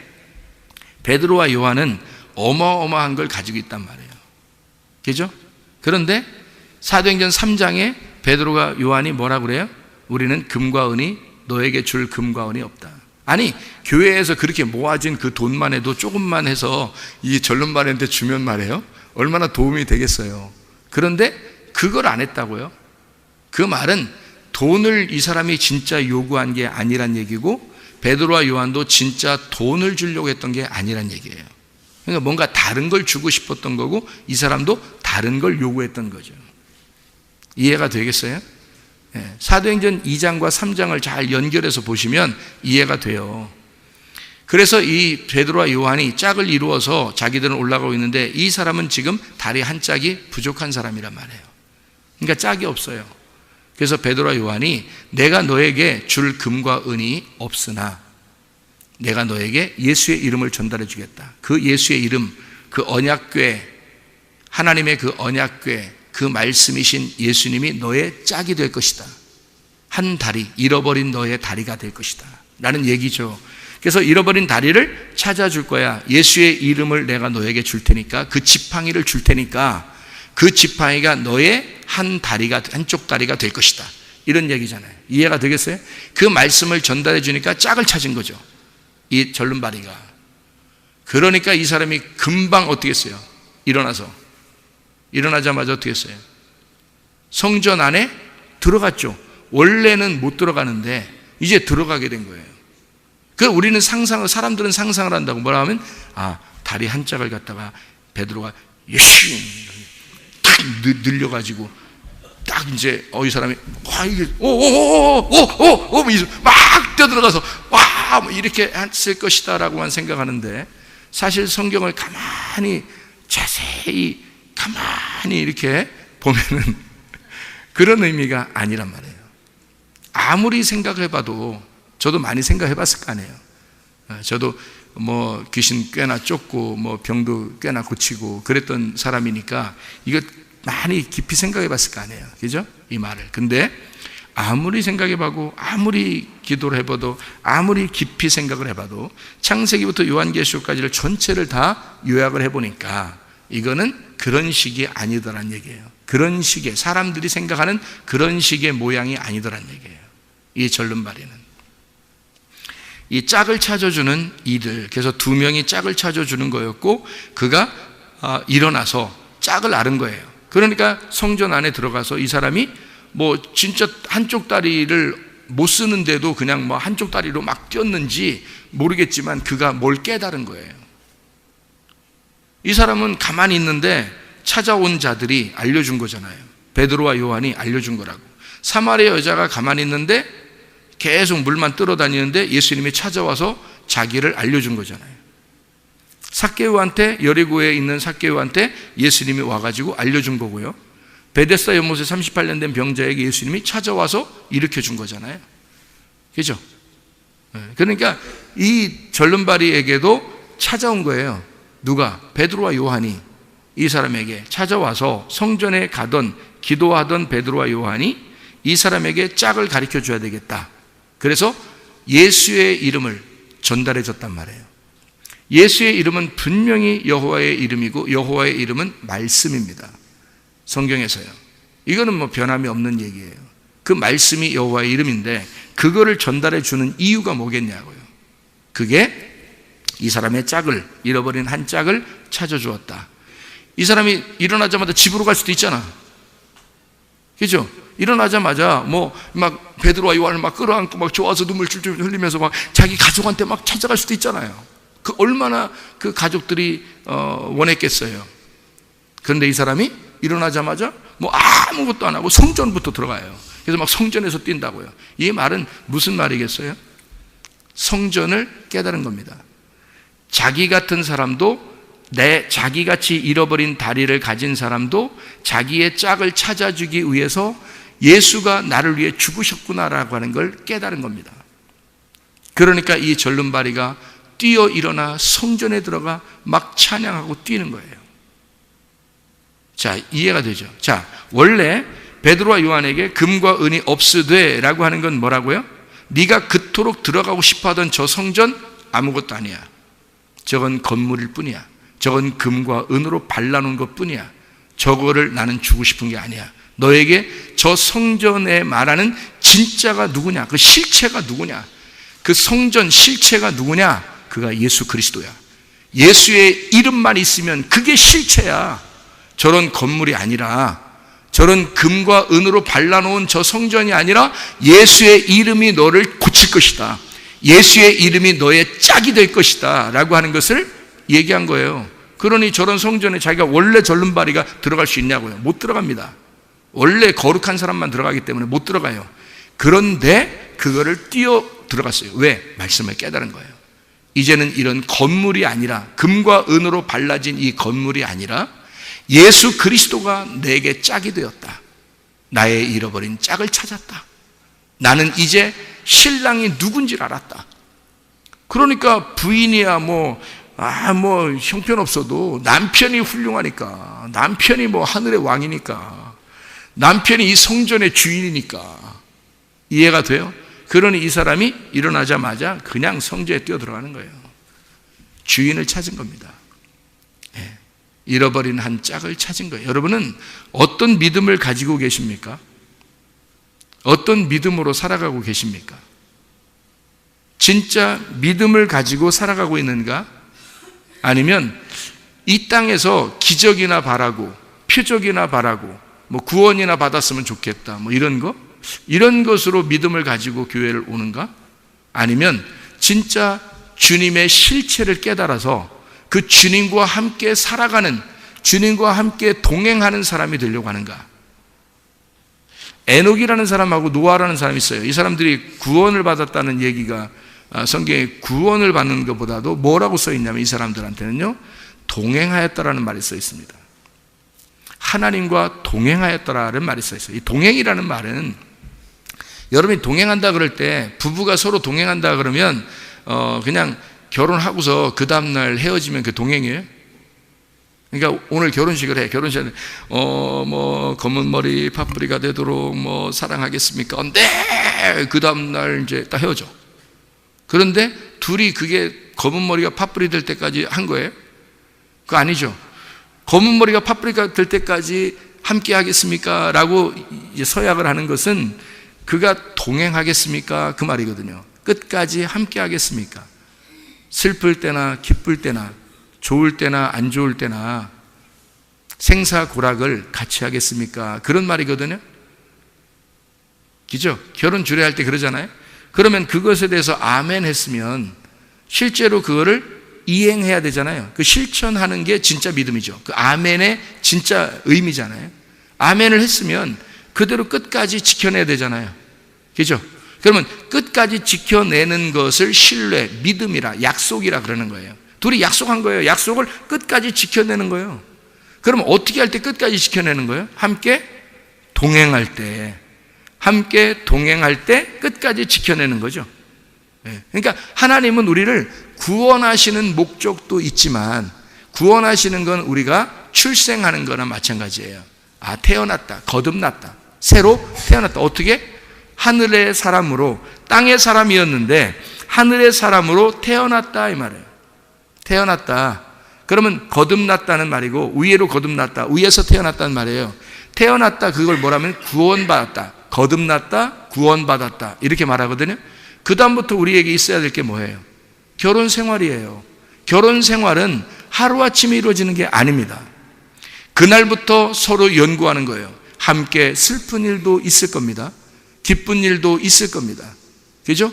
베드로와 요한은 어마어마한 걸 가지고 있단 말이에요. 그죠? 그런데 사도행전 3장에 베드로가 요한이 뭐라고 그래요? 우리는 금과 은이 너에게 줄 금과 은이 없다. 아니, 교회에서 그렇게 모아진 그 돈만 해도 조금만 해서 이 절름발한테 주면 말이에요, 얼마나 도움이 되겠어요. 그런데 그걸 안 했다고요. 그 말은 돈을 이 사람이 진짜 요구한 게 아니란 얘기고, 베드로와 요한도 진짜 돈을 주려고 했던 게 아니란 얘기예요. 그러니까 뭔가 다른 걸 주고 싶었던 거고, 이 사람도 다른 걸 요구했던 거죠. 이해가 되겠어요? 네. 사도행전 2장과 3장을 잘 연결해서 보시면 이해가 돼요. 그래서 이 베드로와 요한이 짝을 이루어서 자기들은 올라가고 있는데, 이 사람은 지금 다리 한 짝이 부족한 사람이란 말이에요. 그러니까 짝이 없어요. 그래서 베드로와 요한이 내가 너에게 줄 금과 은이 없으나 내가 너에게 예수의 이름을 전달해 주겠다. 그 예수의 이름, 그 언약궤, 하나님의 그 언약궤, 그 말씀이신 예수님이 너의 짝이 될 것이다. 한 다리, 잃어버린 너의 다리가 될 것이다 라는 얘기죠. 그래서 잃어버린 다리를 찾아줄 거야. 예수의 이름을 내가 너에게 줄 테니까, 그 지팡이를 줄 테니까 그 지팡이가 너의 한 다리가, 한쪽 다리가 될 것이다. 이런 얘기잖아요. 이해가 되겠어요? 그 말씀을 전달해 주니까 짝을 찾은 거죠, 이 절름발이가. 그러니까 이 사람이 금방 어떻게 했어요? 일어나자마자 어떻게 했어요? 성전 안에 들어갔죠. 원래는 못 들어가는데 이제 들어가게 된 거예요. 그 우리는 사람들은 상상을 한다고. 뭐라 하면, 다리 한 짝을 갖다가 베드로가 열심히 딱 늘려가지고 딱 이제 이 사람이 이게 막 뛰어들어가서 뭐 이렇게 했을 것이다라고만 생각하는데, 사실 성경을 가만히 자세히 가만히 이렇게 보면은 그런 의미가 아니란 말이에요. 아무리 생각해봐도, 저도 많이 생각해봤을 거 아니에요. 저도 뭐 귀신 꽤나 쫓고 뭐 병도 꽤나 고치고 그랬던 사람이니까 이거 많이 깊이 생각해 봤을 거 아니에요. 그죠? 이 말을. 근데 아무리 생각해봐도, 아무리 기도를 해봐도, 아무리 깊이 생각을 해봐도 창세기부터 요한계시록까지를 전체를 다 요약을 해보니까 이거는 그런 식이 아니더란 얘기예요. 그런 식의, 사람들이 생각하는 그런 식의 모양이 아니더란 얘기예요. 이 절름발이는. 이 짝을 찾아주는 이들, 그래서 두 명이 짝을 찾아주는 거였고, 그가 일어나서 짝을 앓은 거예요. 그러니까 성전 안에 들어가서 이 사람이 뭐 진짜 한쪽 다리를 못 쓰는데도 그냥 뭐 한쪽 다리로 막 뛰었는지 모르겠지만 그가 뭘 깨달은 거예요. 이 사람은 가만히 있는데 찾아온 자들이 알려준 거잖아요. 베드로와 요한이 알려준 거라고. 사마리아 여자가 가만히 있는데 계속 물만 끌어다니는데 예수님이 찾아와서 자기를 알려준 거잖아요. 삭개오한테, 여리고에 있는 삭개오한테 예수님이 와가지고 알려준 거고요. 베데스다 연못에 38년 된 병자에게 예수님이 찾아와서 일으켜준 거잖아요. 그죠? 그러니까 이 절름발이에게도 찾아온 거예요. 누가? 베드로와 요한이 이 사람에게 찾아와서 성전에 가던 기도하던 베드로와 요한이 이 사람에게 짝을 가르쳐 줘야 되겠다. 그래서 예수의 이름을 전달해 줬단 말이에요. 예수의 이름은 분명히 여호와의 이름이고 여호와의 이름은 말씀입니다. 성경에서요. 이거는 뭐 변함이 없는 얘기예요. 그 말씀이 여호와의 이름인데 그거를 전달해 주는 이유가 뭐겠냐고요. 그게 이 사람의 짝을, 잃어버린 한 짝을 찾아주었다. 이 사람이 일어나자마자 집으로 갈 수도 있잖아. 그죠? 일어나자마자 뭐 막 베드로와 요한을 막 끌어안고 막 좋아서 눈물 줄줄 흘리면서 막 자기 가족한테 막 찾아갈 수도 있잖아요. 그 얼마나 그 가족들이 원했겠어요. 그런데 이 사람이 일어나자마자 뭐 아무것도 안 하고 성전부터 들어가요. 그래서 막 성전에서 뛴다고요. 이 말은 무슨 말이겠어요? 성전을 깨달은 겁니다. 자기 같은 사람도, 자기같이 잃어버린 다리를 가진 사람도 자기의 짝을 찾아주기 위해서 예수가 나를 위해 죽으셨구나라고 하는 걸 깨달은 겁니다. 그러니까 이 절름발이가 뛰어 일어나 성전에 들어가 막 찬양하고 뛰는 거예요. 자, 이해가 되죠? 자, 원래 베드로와 요한에게 금과 은이 없으되 라고 하는 건 뭐라고요? 네가 그토록 들어가고 싶어하던 저 성전 아무것도 아니야. 저건 건물일 뿐이야. 저건 금과 은으로 발라놓은 것 뿐이야. 저거를 나는 주고 싶은 게 아니야. 너에게 저 성전에 말하는 진짜가 누구냐? 그 실체가 누구냐? 그 성전 실체가 누구냐? 그가 예수 그리스도야. 예수의 이름만 있으면 그게 실체야. 저런 건물이 아니라, 저런 금과 은으로 발라놓은 저 성전이 아니라 예수의 이름이 너를 고칠 것이다. 예수의 이름이 너의 짝이 될 것이다 라고 하는 것을 얘기한 거예요. 그러니 저런 성전에 자기가 원래 절름발이가 들어갈 수 있냐고요? 못 들어갑니다. 원래 거룩한 사람만 들어가기 때문에 못 들어가요. 그런데 그거를 뛰어 들어갔어요. 왜? 말씀을 깨달은 거예요. 이제는 이런 건물이 아니라, 금과 은으로 발라진 이 건물이 아니라 예수 그리스도가 내게 짝이 되었다. 나의 잃어버린 짝을 찾았다. 나는 이제 신랑이 누군지 알았다. 그러니까 부인이야 뭐 형편없어도 남편이 훌륭하니까, 남편이 뭐 하늘의 왕이니까, 남편이 이 성전의 주인이니까. 이해가 돼요? 그러니 이 사람이 일어나자마자 그냥 성전에 뛰어 들어가는 거예요. 주인을 찾은 겁니다. 잃어버린 한 짝을 찾은 거예요. 여러분은 어떤 믿음을 가지고 계십니까? 어떤 믿음으로 살아가고 계십니까? 진짜 믿음을 가지고 살아가고 있는가? 아니면 이 땅에서 기적이나 바라고, 표적이나 바라고, 뭐 구원이나 받았으면 좋겠다, 뭐 이런 거? 이런 것으로 믿음을 가지고 교회를 오는가? 아니면 진짜 주님의 실체를 깨달아서 그 주님과 함께 살아가는, 주님과 함께 동행하는 사람이 되려고 하는가? 에녹이라는 사람하고 노아라는 사람이 있어요. 이 사람들이 구원을 받았다는 얘기가 성경에 구원을 받는 것보다도 뭐라고 써 있냐면, 이 사람들한테는요, 동행하였다라는 말이 써 있습니다. 하나님과 동행하였다라는 말이 써 있어요. 이 동행이라는 말은, 여러분이 동행한다 그럴 때, 부부가 서로 동행한다 그러면 그냥 결혼하고서 그 다음날 헤어지면 그 동행이에요? 그러니까 오늘 결혼식을 해. 결혼식에 검은 머리 파뿌리가 되도록 사랑하겠습니까? 네! 그 다음날 이제 딱 헤어져. 그런데 둘이 그게 검은 머리가 파뿌리 될 때까지 한 거예요? 그거 아니죠. 검은 머리가 파뿌리가 될 때까지 함께 하겠습니까? 라고 이제 서약을 하는 것은 그가 동행하겠습니까? 그 말이거든요. 끝까지 함께 하겠습니까? 슬플 때나 기쁠 때나 좋을 때나 안 좋을 때나 생사고락을 같이 하겠습니까? 그런 말이거든요. 그죠? 결혼 주례할 때 그러잖아요. 그러면 그것에 대해서 아멘 했으면 실제로 그거를 이행해야 되잖아요. 그 실천하는 게 진짜 믿음이죠. 그 아멘의 진짜 의미잖아요. 아멘을 했으면 그대로 끝까지 지켜내야 되잖아요. 그죠? 그러면 끝까지 지켜내는 것을 신뢰, 믿음이라, 약속이라 그러는 거예요. 둘이 약속한 거예요. 약속을 끝까지 지켜내는 거예요. 그럼 어떻게 할 때 끝까지 지켜내는 거예요? 함께 동행할 때. 함께 동행할 때 끝까지 지켜내는 거죠. 그러니까 하나님은 우리를 구원하시는 목적도 있지만 구원하시는 건 우리가 출생하는 거나 마찬가지예요. 태어났다, 거듭났다, 새로 태어났다. 어떻게? 하늘의 사람으로, 땅의 사람이었는데 하늘의 사람으로 태어났다 이 말이에요. 태어났다. 그러면 거듭났다는 말이고 위에로 거듭났다, 위에서 태어났다는 말이에요. 태어났다, 그걸 뭐라면 구원받았다, 거듭났다, 구원받았다 이렇게 말하거든요. 그 다음부터 우리에게 있어야 될 게 뭐예요? 결혼 생활이에요. 결혼 생활은 하루아침에 이루어지는 게 아닙니다. 그날부터 서로 연구하는 거예요. 함께 슬픈 일도 있을 겁니다. 기쁜 일도 있을 겁니다. 그죠?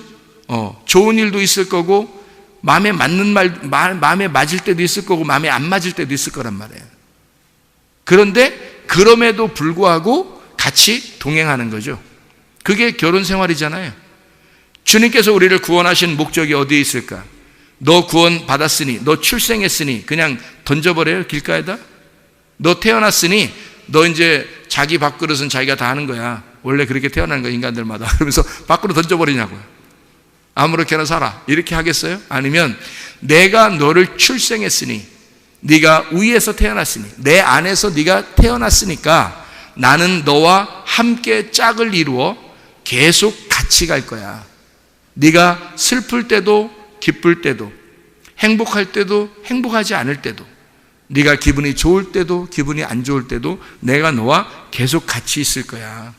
좋은 일도 있을 거고 마음에 맞는 마음에 맞을 때도 있을 거고 마음에 안 맞을 때도 있을 거란 말이에요. 그런데 그럼에도 불구하고 같이 동행하는 거죠. 그게 결혼 생활이잖아요. 주님께서 우리를 구원하신 목적이 어디에 있을까? 너 구원 받았으니, 너 출생했으니 그냥 던져버려요, 길가에다? 너 태어났으니 너 이제 자기 밥그릇은 자기가 다 하는 거야. 원래 그렇게 태어나는 거야, 인간들마다. 그러면서 밖으로 던져버리냐고요. 아무렇게나 살아. 이렇게 하겠어요? 아니면 내가 너를 출생했으니, 네가 위에서 태어났으니, 내 안에서 네가 태어났으니까 나는 너와 함께 짝을 이루어 계속 같이 갈 거야. 네가 슬플 때도 기쁠 때도, 행복할 때도 행복하지 않을 때도, 네가 기분이 좋을 때도 기분이 안 좋을 때도 내가 너와 계속 같이 있을 거야.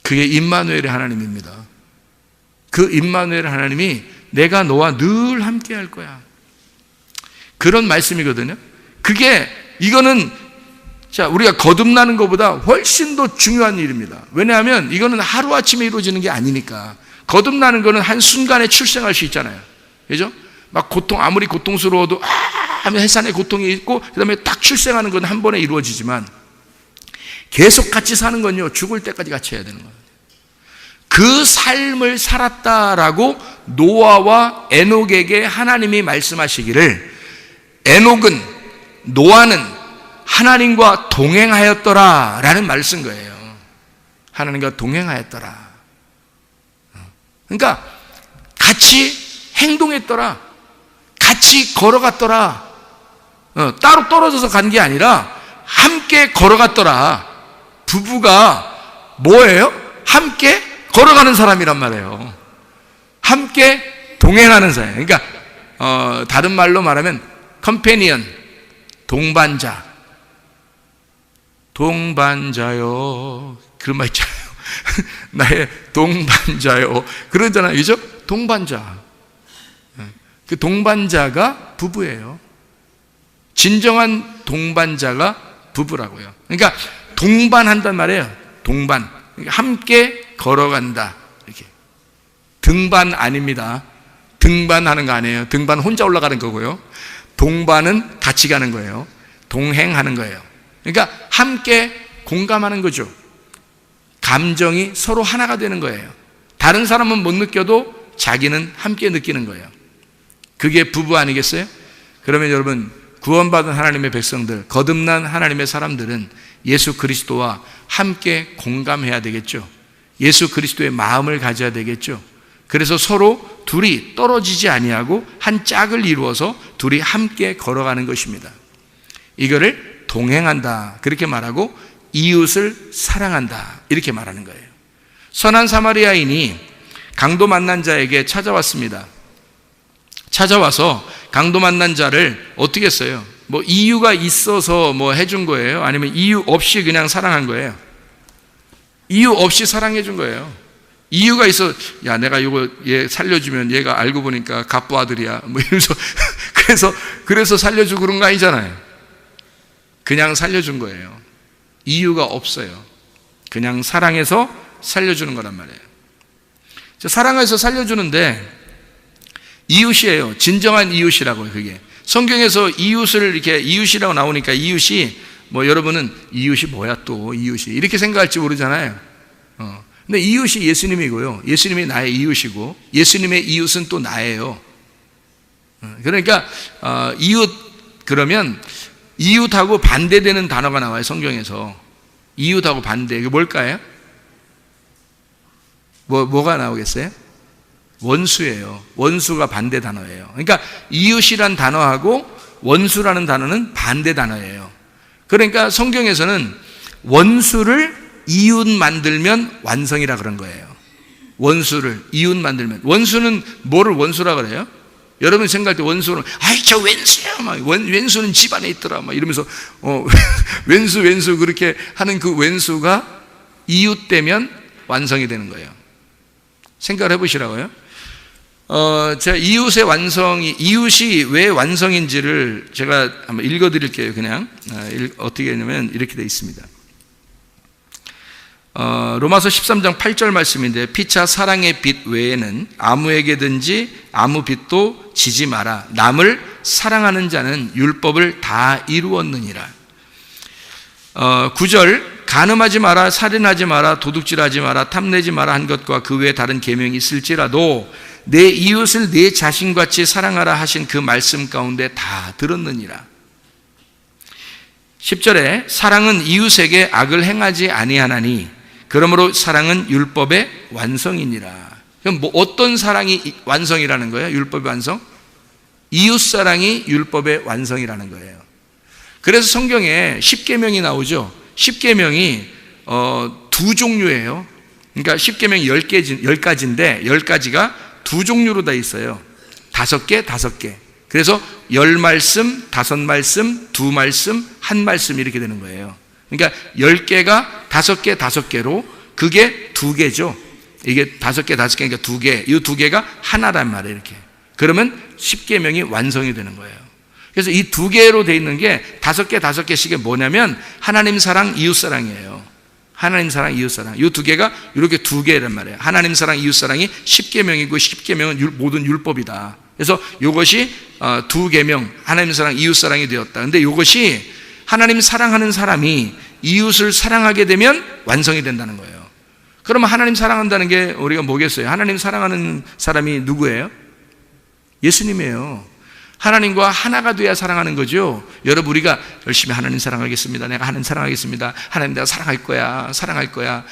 그게 임마누엘의 하나님입니다. 그 임마누엘 하나님이 내가 너와 늘 함께 할 거야. 그런 말씀이거든요. 이거는 우리가 거듭나는 것보다 훨씬 더 중요한 일입니다. 왜냐하면 이거는 하루아침에 이루어지는 게 아니니까. 거듭나는 거는 한순간에 출생할 수 있잖아요. 그죠? 막 아무리 고통스러워도 하면 해산의 고통이 있고 그 다음에 딱 출생하는 건 한 번에 이루어지지만 계속 같이 사는 건요, 죽을 때까지 같이 해야 되는 거예요. 그 삶을 살았다라고 노아와 에녹에게 하나님이 말씀하시기를, 노아는 하나님과 동행하였더라 라는 말을 쓴 거예요. 하나님과 동행하였더라. 그러니까 같이 행동했더라, 같이 걸어갔더라. 따로 떨어져서 간 게 아니라 함께 걸어갔더라. 부부가 뭐예요? 함께 걸어가는 사람이란 말이에요. 함께 동행하는 사람. 그러니까 다른 말로 말하면 컴패니언, 동반자. 동반자요, 그런 말 있잖아요. 나의 동반자요, 그러잖아요. 그죠? 동반자. 그 동반자가 부부예요. 진정한 동반자가 부부라고요. 그러니까 동반한단 말이에요. 동반. 그러니까 함께 걸어간다. 이렇게. 등반 아닙니다. 등반하는 거 아니에요. 등반 혼자 올라가는 거고요. 동반은 같이 가는 거예요. 동행하는 거예요. 그러니까 함께 공감하는 거죠. 감정이 서로 하나가 되는 거예요. 다른 사람은 못 느껴도 자기는 함께 느끼는 거예요. 그게 부부 아니겠어요? 그러면 여러분, 구원받은 하나님의 백성들, 거듭난 하나님의 사람들은 예수 그리스도와 함께 공감해야 되겠죠. 예수 그리스도의 마음을 가져야 되겠죠. 그래서 서로 둘이 떨어지지 아니하고 한 짝을 이루어서 둘이 함께 걸어가는 것입니다. 이거를 동행한다 그렇게 말하고 이웃을 사랑한다 이렇게 말하는 거예요. 선한 사마리아인이 강도 만난 자에게 찾아왔습니다. 찾아와서 강도 만난 자를 어떻게 했어요? 뭐 이유가 있어서 뭐 해준 거예요? 아니면 이유 없이 그냥 사랑한 거예요? 이유 없이 사랑해 준 거예요. 이유가 있어, 야, 내가 이거 얘 살려주면 얘가 알고 보니까 갑부 아들이야. 뭐 이러면서, 그래서 살려주고 그런 거 아니잖아요. 그냥 살려준 거예요. 이유가 없어요. 그냥 사랑해서 살려주는 거란 말이에요. 사랑해서 살려주는데 이웃이에요. 진정한 이웃이라고요, 그게. 성경에서 이웃을 이렇게 이웃이라고 나오니까 이웃이 뭐 여러분은 이웃이 뭐야 또 이웃이 이렇게 생각할지 모르잖아요. 근데 이웃이 예수님이고요. 예수님이 나의 이웃이고 예수님의 이웃은 또 나예요. 그러니까 이웃 그러면 이웃하고 반대되는 단어가 나와요. 성경에서. 이웃하고 반대. 이게 뭘까요? 뭐가 나오겠어요? 원수예요. 원수가 반대 단어예요. 그러니까 이웃이란 단어하고 원수라는 단어는 반대 단어예요. 그러니까 성경에서는 원수를 이웃 만들면 완성이라 그런 거예요. 원수를 이웃 만들면. 원수는 뭐를 원수라 그래요? 여러분 생각할 때 원수는 아이 저 왼수야 막 왼수는 집안에 있더라 막 이러면서 왼수 그렇게 하는 그 왼수가 이웃 되면 완성이 되는 거예요. 생각을 해보시라고요. 제가 이웃의 완성이, 이웃이 왜 완성인지를 제가 한번 읽어드릴게요. 그냥 어떻게 하냐면 이렇게 되어 있습니다. 로마서 13장 8절 말씀인데 피차 사랑의 빛 외에는 아무에게든지 아무 빛도 지지 마라. 남을 사랑하는 자는 율법을 다 이루었느니라. 9절 간음하지 마라, 살인하지 마라, 도둑질하지 마라, 탐내지 마라 한 것과 그 외에 다른 계명이 있을지라도 내 이웃을 내 자신같이 사랑하라 하신 그 말씀 가운데 다 들었느니라. 10절에 사랑은 이웃에게 악을 행하지 아니하나니 그러므로 사랑은 율법의 완성이니라. 그럼 뭐 어떤 사랑이 완성이라는 거예요? 율법의 완성? 이웃 사랑이 율법의 완성이라는 거예요. 그래서 성경에 10계명이 나오죠. 10계명이 두 종류예요. 그러니까 10계명이 10가지인데 10가지가 두 종류로 다 있어요. 5개. 그래서 10말씀, 5말씀, 2말씀, 1말씀 이렇게 되는 거예요. 그러니까 10개가 5개로 그게 2개죠. 이게 5개, 그러니까 2개. 이 2개가 하나란 말이에요. 이렇게. 그러면 10계명이 완성이 되는 거예요. 그래서 이 2개로 돼 있는 게 5개씩이 뭐냐면 하나님 사랑, 이웃 사랑이에요. 하나님 사랑, 이웃 사랑. 이 2개가 이렇게 2개란 말이에요. 하나님 사랑, 이웃 사랑이 10계명이고 10계명은 모든 율법이다. 그래서 이것이 2계명, 하나님 사랑, 이웃 사랑이 되었다. 근데 이것이 하나님 사랑하는 사람이 이웃을 사랑하게 되면 완성이 된다는 거예요. 그러면 하나님 사랑한다는 게 우리가 뭐겠어요? 하나님 사랑하는 사람이 누구예요? 예수님이에요. 하나님과 하나가 돼야 사랑하는 거죠. 여러분 우리가 열심히 하나님 사랑하겠습니다. 내가 하나님 사랑하겠습니다. 하나님 내가 사랑할 거야.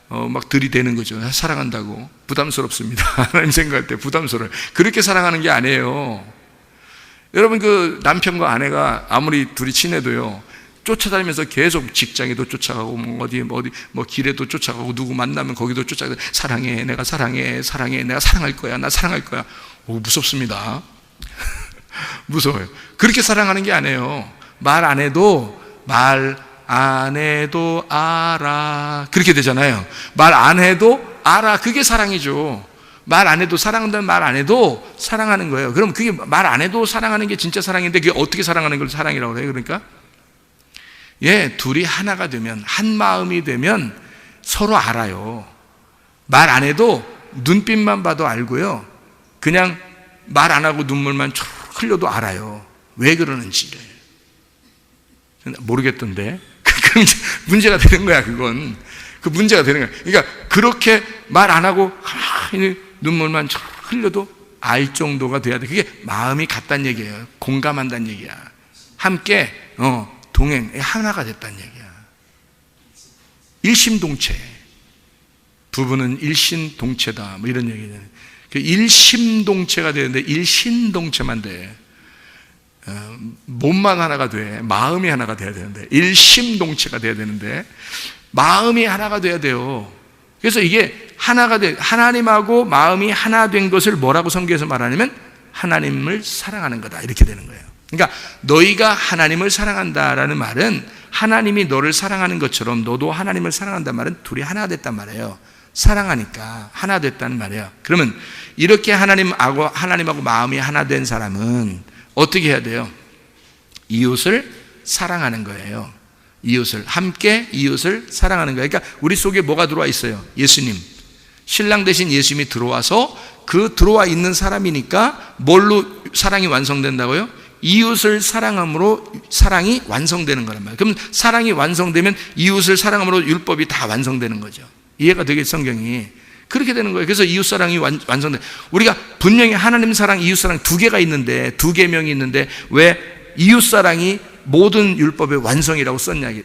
막 들이대는 거죠. 사랑한다고. 부담스럽습니다. 하나님 생각할 때 부담스러워요. 그렇게 사랑하는 게 아니에요. 여러분 그 남편과 아내가 아무리 둘이 친해도요. 쫓아다니면서 계속 직장에도 쫓아가고 어디 길에도 쫓아가고 누구 만나면 거기도 쫓아가고 사랑해, 내가 사랑해, 내가 사랑할 거야, 나 사랑할 거야. 오, 무섭습니다. 무서워요. 그렇게 사랑하는 게 아니에요. 말 안 해도 알아. 그렇게 되잖아요. 말 안 해도 알아. 그게 사랑이죠. 말 안 해도 사랑한다는 말 안 해도 사랑하는 거예요. 그럼 그게 말 안 해도 사랑하는 게 진짜 사랑인데 그게 어떻게 사랑하는 걸 사랑이라고 해요? 그러니까 둘이 하나가 되면 한 마음이 되면 서로 알아요. 말 안 해도 눈빛만 봐도 알고요. 그냥 말 안 하고 눈물만 쭉 흘려도 알아요. 왜 그러는지를. 모르겠던데. 그럼 문제가 되는 거야, 그건. 그 문제가 되는 거야. 그러니까 그렇게 말 안 하고 눈물만 쭉 흘려도 알 정도가 돼야 돼. 그게 마음이 같다는 얘기예요. 공감한다는 얘기야. 함께 동행, 하나가 됐다는 얘기야. 일심동체. 부부는 일심동체다. 뭐 이런 얘기잖아요. 그 일심동체가 되는데 일신동체만 돼. 몸만 하나가 돼. 마음이 하나가 돼야 되는데 일심동체가 돼야 되는데 마음이 하나가 돼야 돼요. 그래서 이게 하나가 돼. 하나님하고 마음이 하나 된 것을 뭐라고 성경에서 말하냐면 하나님을 사랑하는 거다, 이렇게 되는 거예요. 그러니까 너희가 하나님을 사랑한다라는 말은 하나님이 너를 사랑하는 것처럼 너도 하나님을 사랑한다는 말은 둘이 하나 됐단 말이에요. 사랑하니까 하나 됐다는 말이에요. 그러면 이렇게 하나님하고 마음이 하나 된 사람은 어떻게 해야 돼요? 이웃을 사랑하는 거예요. 함께 이웃을 사랑하는 거예요. 그러니까 우리 속에 뭐가 들어와 있어요? 예수님, 신랑 대신 예수님이 들어와서 그 들어와 있는 사람이니까 뭘로 사랑이 완성된다고요? 이웃을 사랑함으로 사랑이 완성되는 거란 말이에요. 그럼 사랑이 완성되면 이웃을 사랑함으로 율법이 다 완성되는 거죠. 이해가 되겠죠, 성경이? 그렇게 되는 거예요. 그래서 이웃사랑이 완성돼. 우리가 분명히 하나님 사랑, 이웃사랑 두 개가 있는데, 두 계명이 있는데 왜 이웃사랑이 모든 율법의 완성이라고 썼냐고요.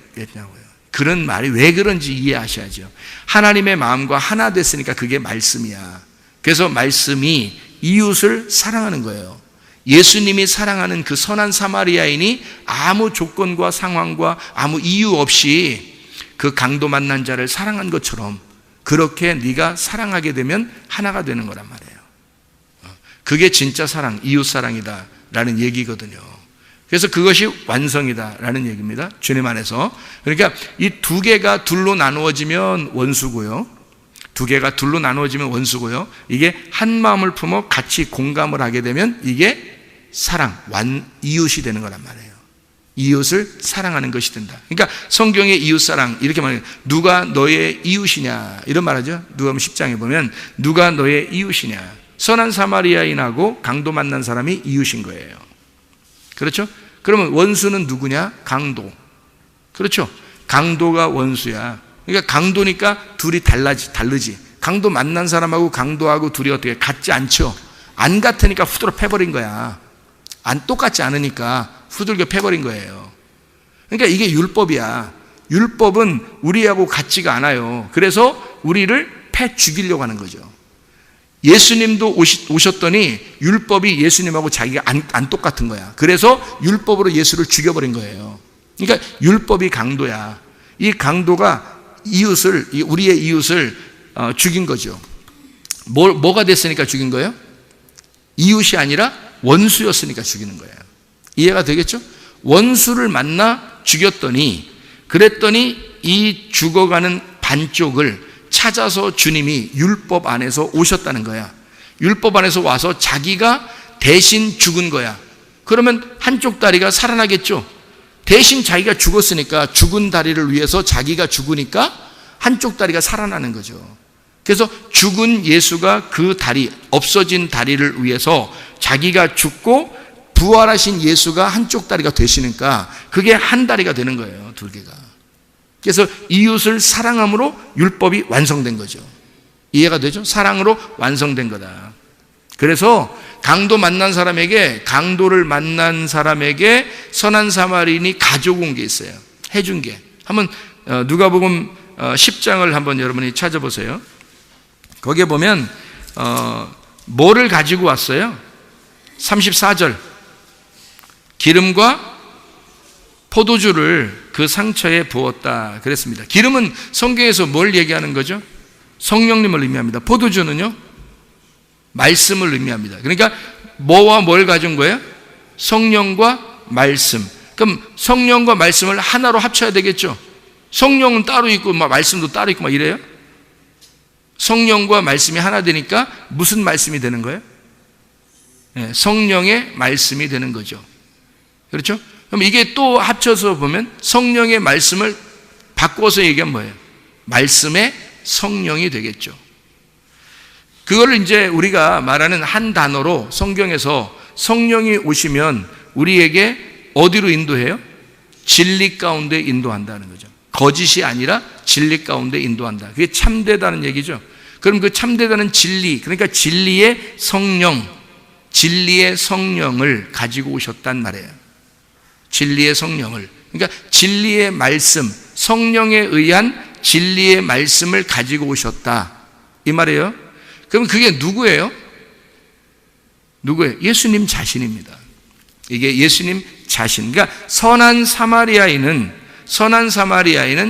그런 말이 왜 그런지 이해하셔야죠. 하나님의 마음과 하나 됐으니까 그게 말씀이야. 그래서 말씀이 이웃을 사랑하는 거예요. 예수님이 사랑하는 그 선한 사마리아인이 아무 조건과 상황과 아무 이유 없이 그 강도 만난 자를 사랑한 것처럼 그렇게 네가 사랑하게 되면 하나가 되는 거란 말이에요. 그게 진짜 사랑, 이웃 사랑이다 라는 얘기거든요. 그래서 그것이 완성이다 라는 얘기입니다, 주님 안에서. 그러니까 이 두 개가 둘로 나누어지면 원수고요, 두 개가 둘로 나누어지면 원수고요, 이게 한 마음을 품어 같이 공감을 하게 되면 이게 사랑, 이웃이 되는 거란 말이에요. 이웃을 사랑하는 것이 된다. 그러니까 성경의 이웃사랑 이렇게 말해요. 누가 너의 이웃이냐 이런 말하죠. 누가복음 10장에 보면 누가 너의 이웃이냐, 선한 사마리아인하고 강도 만난 사람이 이웃인 거예요. 그렇죠? 그러면 원수는 누구냐? 강도. 그렇죠? 강도가 원수야. 그러니까 강도니까 둘이 다르지. 강도 만난 사람하고 강도하고 둘이 어떻게 같지 않죠? 안 같으니까 후드로 패버린 거야. 안 똑같지 않으니까 후들겨 패버린 거예요. 그러니까 이게 율법이야. 율법은 우리하고 같지가 않아요. 그래서 우리를 패 죽이려고 하는 거죠. 예수님도 오셨더니 율법이 예수님하고 자기가 안 똑같은 거야. 그래서 율법으로 예수를 죽여버린 거예요. 그러니까 율법이 강도야. 이 강도가 우리의 이웃을 죽인 거죠. 뭐가 됐으니까 죽인 거예요? 이웃이 아니라 원수였으니까 죽이는 거예요. 이해가 되겠죠? 원수를 만나 죽였더니, 그랬더니 이 죽어가는 반쪽을 찾아서 주님이 율법 안에서 오셨다는 거야. 율법 안에서 와서 자기가 대신 죽은 거야. 그러면 한쪽 다리가 살아나겠죠? 대신 자기가 죽었으니까, 죽은 다리를 위해서 자기가 죽으니까 한쪽 다리가 살아나는 거죠. 그래서 죽은 예수가 그 다리, 없어진 다리를 위해서 자기가 죽고 부활하신 예수가 한쪽 다리가 되시니까 그게 한 다리가 되는 거예요, 두 개가. 그래서 이웃을 사랑함으로 율법이 완성된 거죠. 이해가 되죠? 사랑으로 완성된 거다. 그래서 강도를 만난 사람에게 선한 사마리인이 가져온 게 있어요. 해준 게. 한번 누가복음 10장을 한번 여러분이 찾아보세요. 거기에 보면 뭐를 가지고 왔어요? 34절, 기름과 포도주를 그 상처에 부었다 그랬습니다. 기름은 성경에서 뭘 얘기하는 거죠? 성령님을 의미합니다. 포도주는요? 말씀을 의미합니다. 그러니까 뭐와 뭘 가진 거예요? 성령과 말씀. 그럼 성령과 말씀을 하나로 합쳐야 되겠죠? 성령은 따로 있고 말씀도 따로 있고 이래요? 성령과 말씀이 하나 되니까 무슨 말씀이 되는 거예요? 네, 성령의 말씀이 되는 거죠. 그렇죠? 그럼 이게 또 합쳐서 보면 성령의 말씀을 바꿔서 얘기하면 뭐예요? 말씀의 성령이 되겠죠. 그거를 이제 우리가 말하는 한 단어로 성경에서 성령이 오시면 우리에게 어디로 인도해요? 진리 가운데 인도한다는 거죠. 거짓이 아니라 진리 가운데 인도한다. 그게 참되다는 얘기죠. 그럼 그 참되다는 진리, 그러니까 진리의 성령을 가지고 오셨단 말이에요. 진리의 성령을. 그러니까 진리의 말씀, 성령에 의한 진리의 말씀을 가지고 오셨다 이 말이에요. 그럼 그게 누구예요? 누구예요? 예수님 자신입니다. 이게 예수님 자신. 그러니까 선한 사마리아인은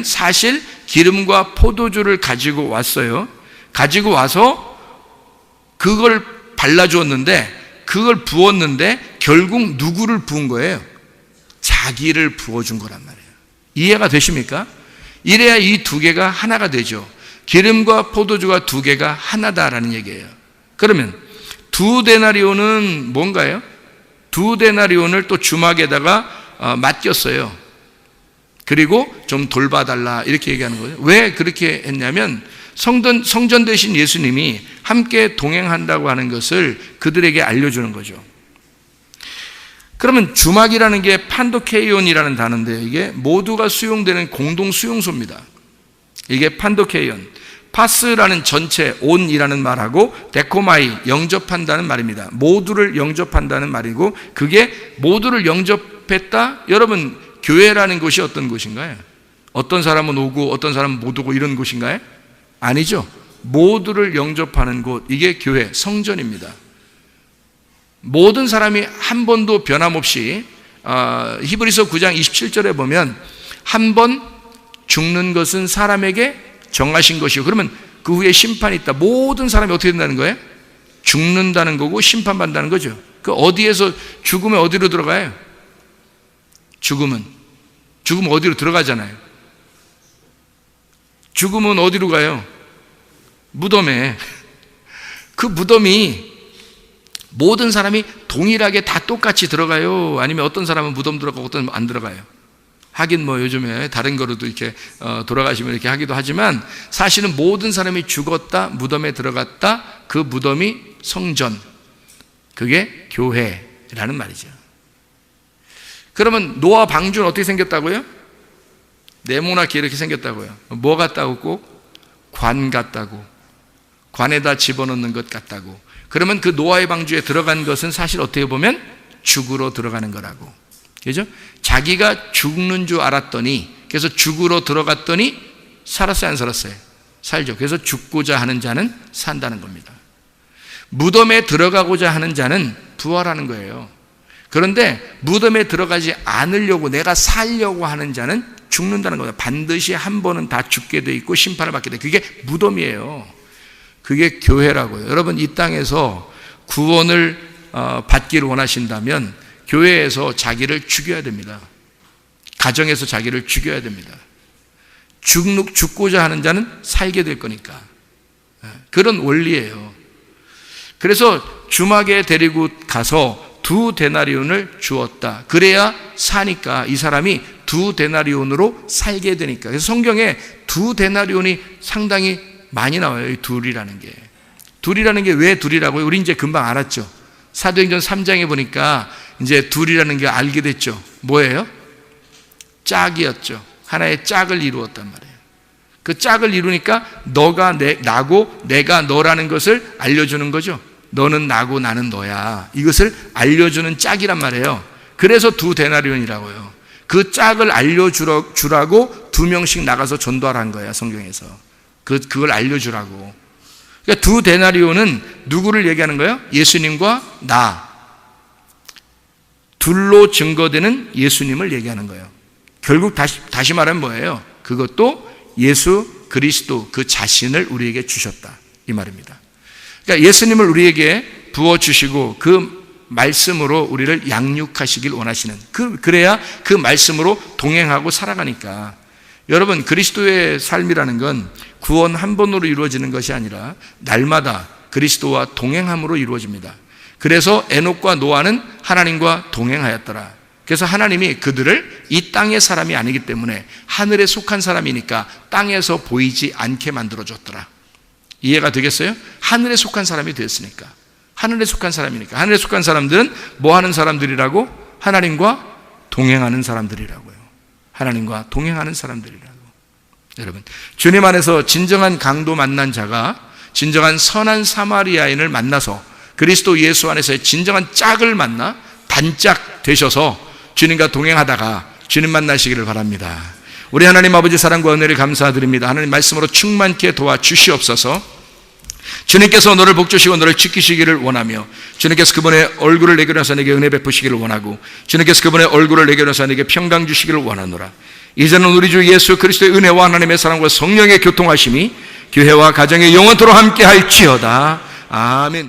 사실 기름과 포도주를 가지고 왔어요. 가지고 와서 그걸 발라주었는데, 그걸 부었는데 결국 누구를 부은 거예요? 자기를 부어준 거란 말이에요. 이해가 되십니까? 이래야 이 두 개가 하나가 되죠. 기름과 포도주가 두 개가 하나다라는 얘기예요. 그러면 두 데나리온은 뭔가요? 두 데나리온을 또 주막에다가 맡겼어요. 그리고 좀 돌봐달라 이렇게 얘기하는 거예요. 왜 그렇게 했냐면 성전 되신 예수님이 함께 동행한다고 하는 것을 그들에게 알려주는 거죠. 그러면 주막이라는 게 판도케이온이라는 단어인데요, 이게 모두가 수용되는 공동 수용소입니다. 이게 판도케이온, 파스라는 전체, 온이라는 말하고 데코마이, 영접한다는 말입니다. 모두를 영접한다는 말이고, 그게 모두를 영접했다? 여러분, 교회라는 곳이 어떤 곳인가요? 어떤 사람은 오고 어떤 사람은 못 오고 이런 곳인가요? 아니죠. 모두를 영접하는 곳, 이게 교회, 성전입니다. 모든 사람이 한 번도 변함없이 히브리서 9장 27절에 보면 한 번 죽는 것은 사람에게 정하신 것이고, 그러면 그 후에 심판이 있다. 모든 사람이 어떻게 된다는 거예요? 죽는다는 거고 심판받는다는 거죠. 그 어디에서 죽으면 어디로 들어가요? 죽으면 어디로 들어가잖아요. 죽으면 어디로 가요? 무덤에. 그 무덤이 모든 사람이 동일하게 다 똑같이 들어가요? 아니면 어떤 사람은 무덤 들어가고 어떤 사람은 안 들어가요? 하긴 뭐 요즘에 다른 거로도 이렇게 돌아가시면 이렇게 하기도 하지만, 사실은 모든 사람이 죽었다, 무덤에 들어갔다, 그 무덤이 성전, 그게 교회라는 말이죠. 그러면 노아 방주는 어떻게 생겼다고요? 네모나게 이렇게 생겼다고요. 뭐 같다고? 꼭 관 같다고, 관에다 집어넣는 것 같다고. 그러면 그 노아의 방주에 들어간 것은 사실 어떻게 보면 죽으러 들어가는 거라고. 그죠? 자기가 죽는 줄 알았더니, 그래서 죽으러 들어갔더니 살았어요, 안 살았어요? 살죠. 그래서 죽고자 하는 자는 산다는 겁니다. 무덤에 들어가고자 하는 자는 부활하는 거예요. 그런데 무덤에 들어가지 않으려고, 내가 살려고 하는 자는 죽는다는 겁니다. 반드시 한 번은 다 죽게 돼 있고 심판을 받게 돼. 그게 무덤이에요. 그게 교회라고요. 여러분, 이 땅에서 구원을 받기를 원하신다면 교회에서 자기를 죽여야 됩니다. 가정에서 자기를 죽여야 됩니다. 죽고자 하는 자는 살게 될 거니까. 그런 원리예요. 그래서 주막에 데리고 가서 2 데나리온을 주었다. 그래야 사니까, 이 사람이 2 데나리온으로 살게 되니까. 그래서 성경에 2 데나리온이 상당히 많이 나와요. 이 둘이라는 게. 둘이라는 게 왜 둘이라고요? 우리 이제 금방 알았죠. 사도행전 3장에 보니까 이제 둘이라는 게 알게 됐죠. 뭐예요? 짝이었죠. 하나의 짝을 이루었단 말이에요. 그 짝을 이루니까 너가 나고 내가 너라는 것을 알려주는 거죠. 너는 나고 나는 너야. 이것을 알려주는 짝이란 말이에요. 그래서 2 데나리온이라고요. 그 짝을 알려주라고 2명씩 나가서 전도하라는 거야, 성경에서. 그걸 알려주라고. 그러니까 2 데나리온은 누구를 얘기하는 거예요? 예수님과 나. 둘로 증거되는 예수님을 얘기하는 거예요. 결국 다시 말하면 뭐예요? 그것도 예수 그리스도 그 자신을 우리에게 주셨다, 이 말입니다. 그러니까 예수님을 우리에게 부어주시고 그 말씀으로 우리를 양육하시길 원하시는, 그래야 그 말씀으로 동행하고 살아가니까. 여러분, 그리스도의 삶이라는 건 구원 한 번으로 이루어지는 것이 아니라 날마다 그리스도와 동행함으로 이루어집니다. 그래서 에녹과 노아는 하나님과 동행하였더라. 그래서 하나님이 그들을 이 땅의 사람이 아니기 때문에 하늘에 속한 사람이니까 땅에서 보이지 않게 만들어줬더라. 이해가 되겠어요? 하늘에 속한 사람이 되었으니까. 하늘에 속한 사람이니까. 하늘에 속한 사람들은 뭐 하는 사람들이라고? 하나님과 동행하는 사람들이라고요. 하나님과 동행하는 사람들이라고. 여러분, 주님 안에서 진정한 강도 만난 자가 진정한 선한 사마리아인을 만나서 그리스도 예수 안에서의 진정한 짝을 만나 단짝 되셔서 주님과 동행하다가 주님 만나시기를 바랍니다. 우리 하나님 아버지 사랑과 은혜를 감사드립니다. 하나님 말씀으로 충만케 도와주시옵소서. 주님께서 너를 복주시고 너를 지키시기를 원하며, 주님께서 그분의 얼굴을 내게 하사 내게 은혜 베푸시기를 원하고, 주님께서 그분의 얼굴을 내게 하사 내게 평강 주시기를 원하노라. 이제는 우리 주 예수 그리스도의 은혜와 하나님의 사랑과 성령의 교통하심이 교회와 가정에 영원토록 함께 할지어다. 아멘.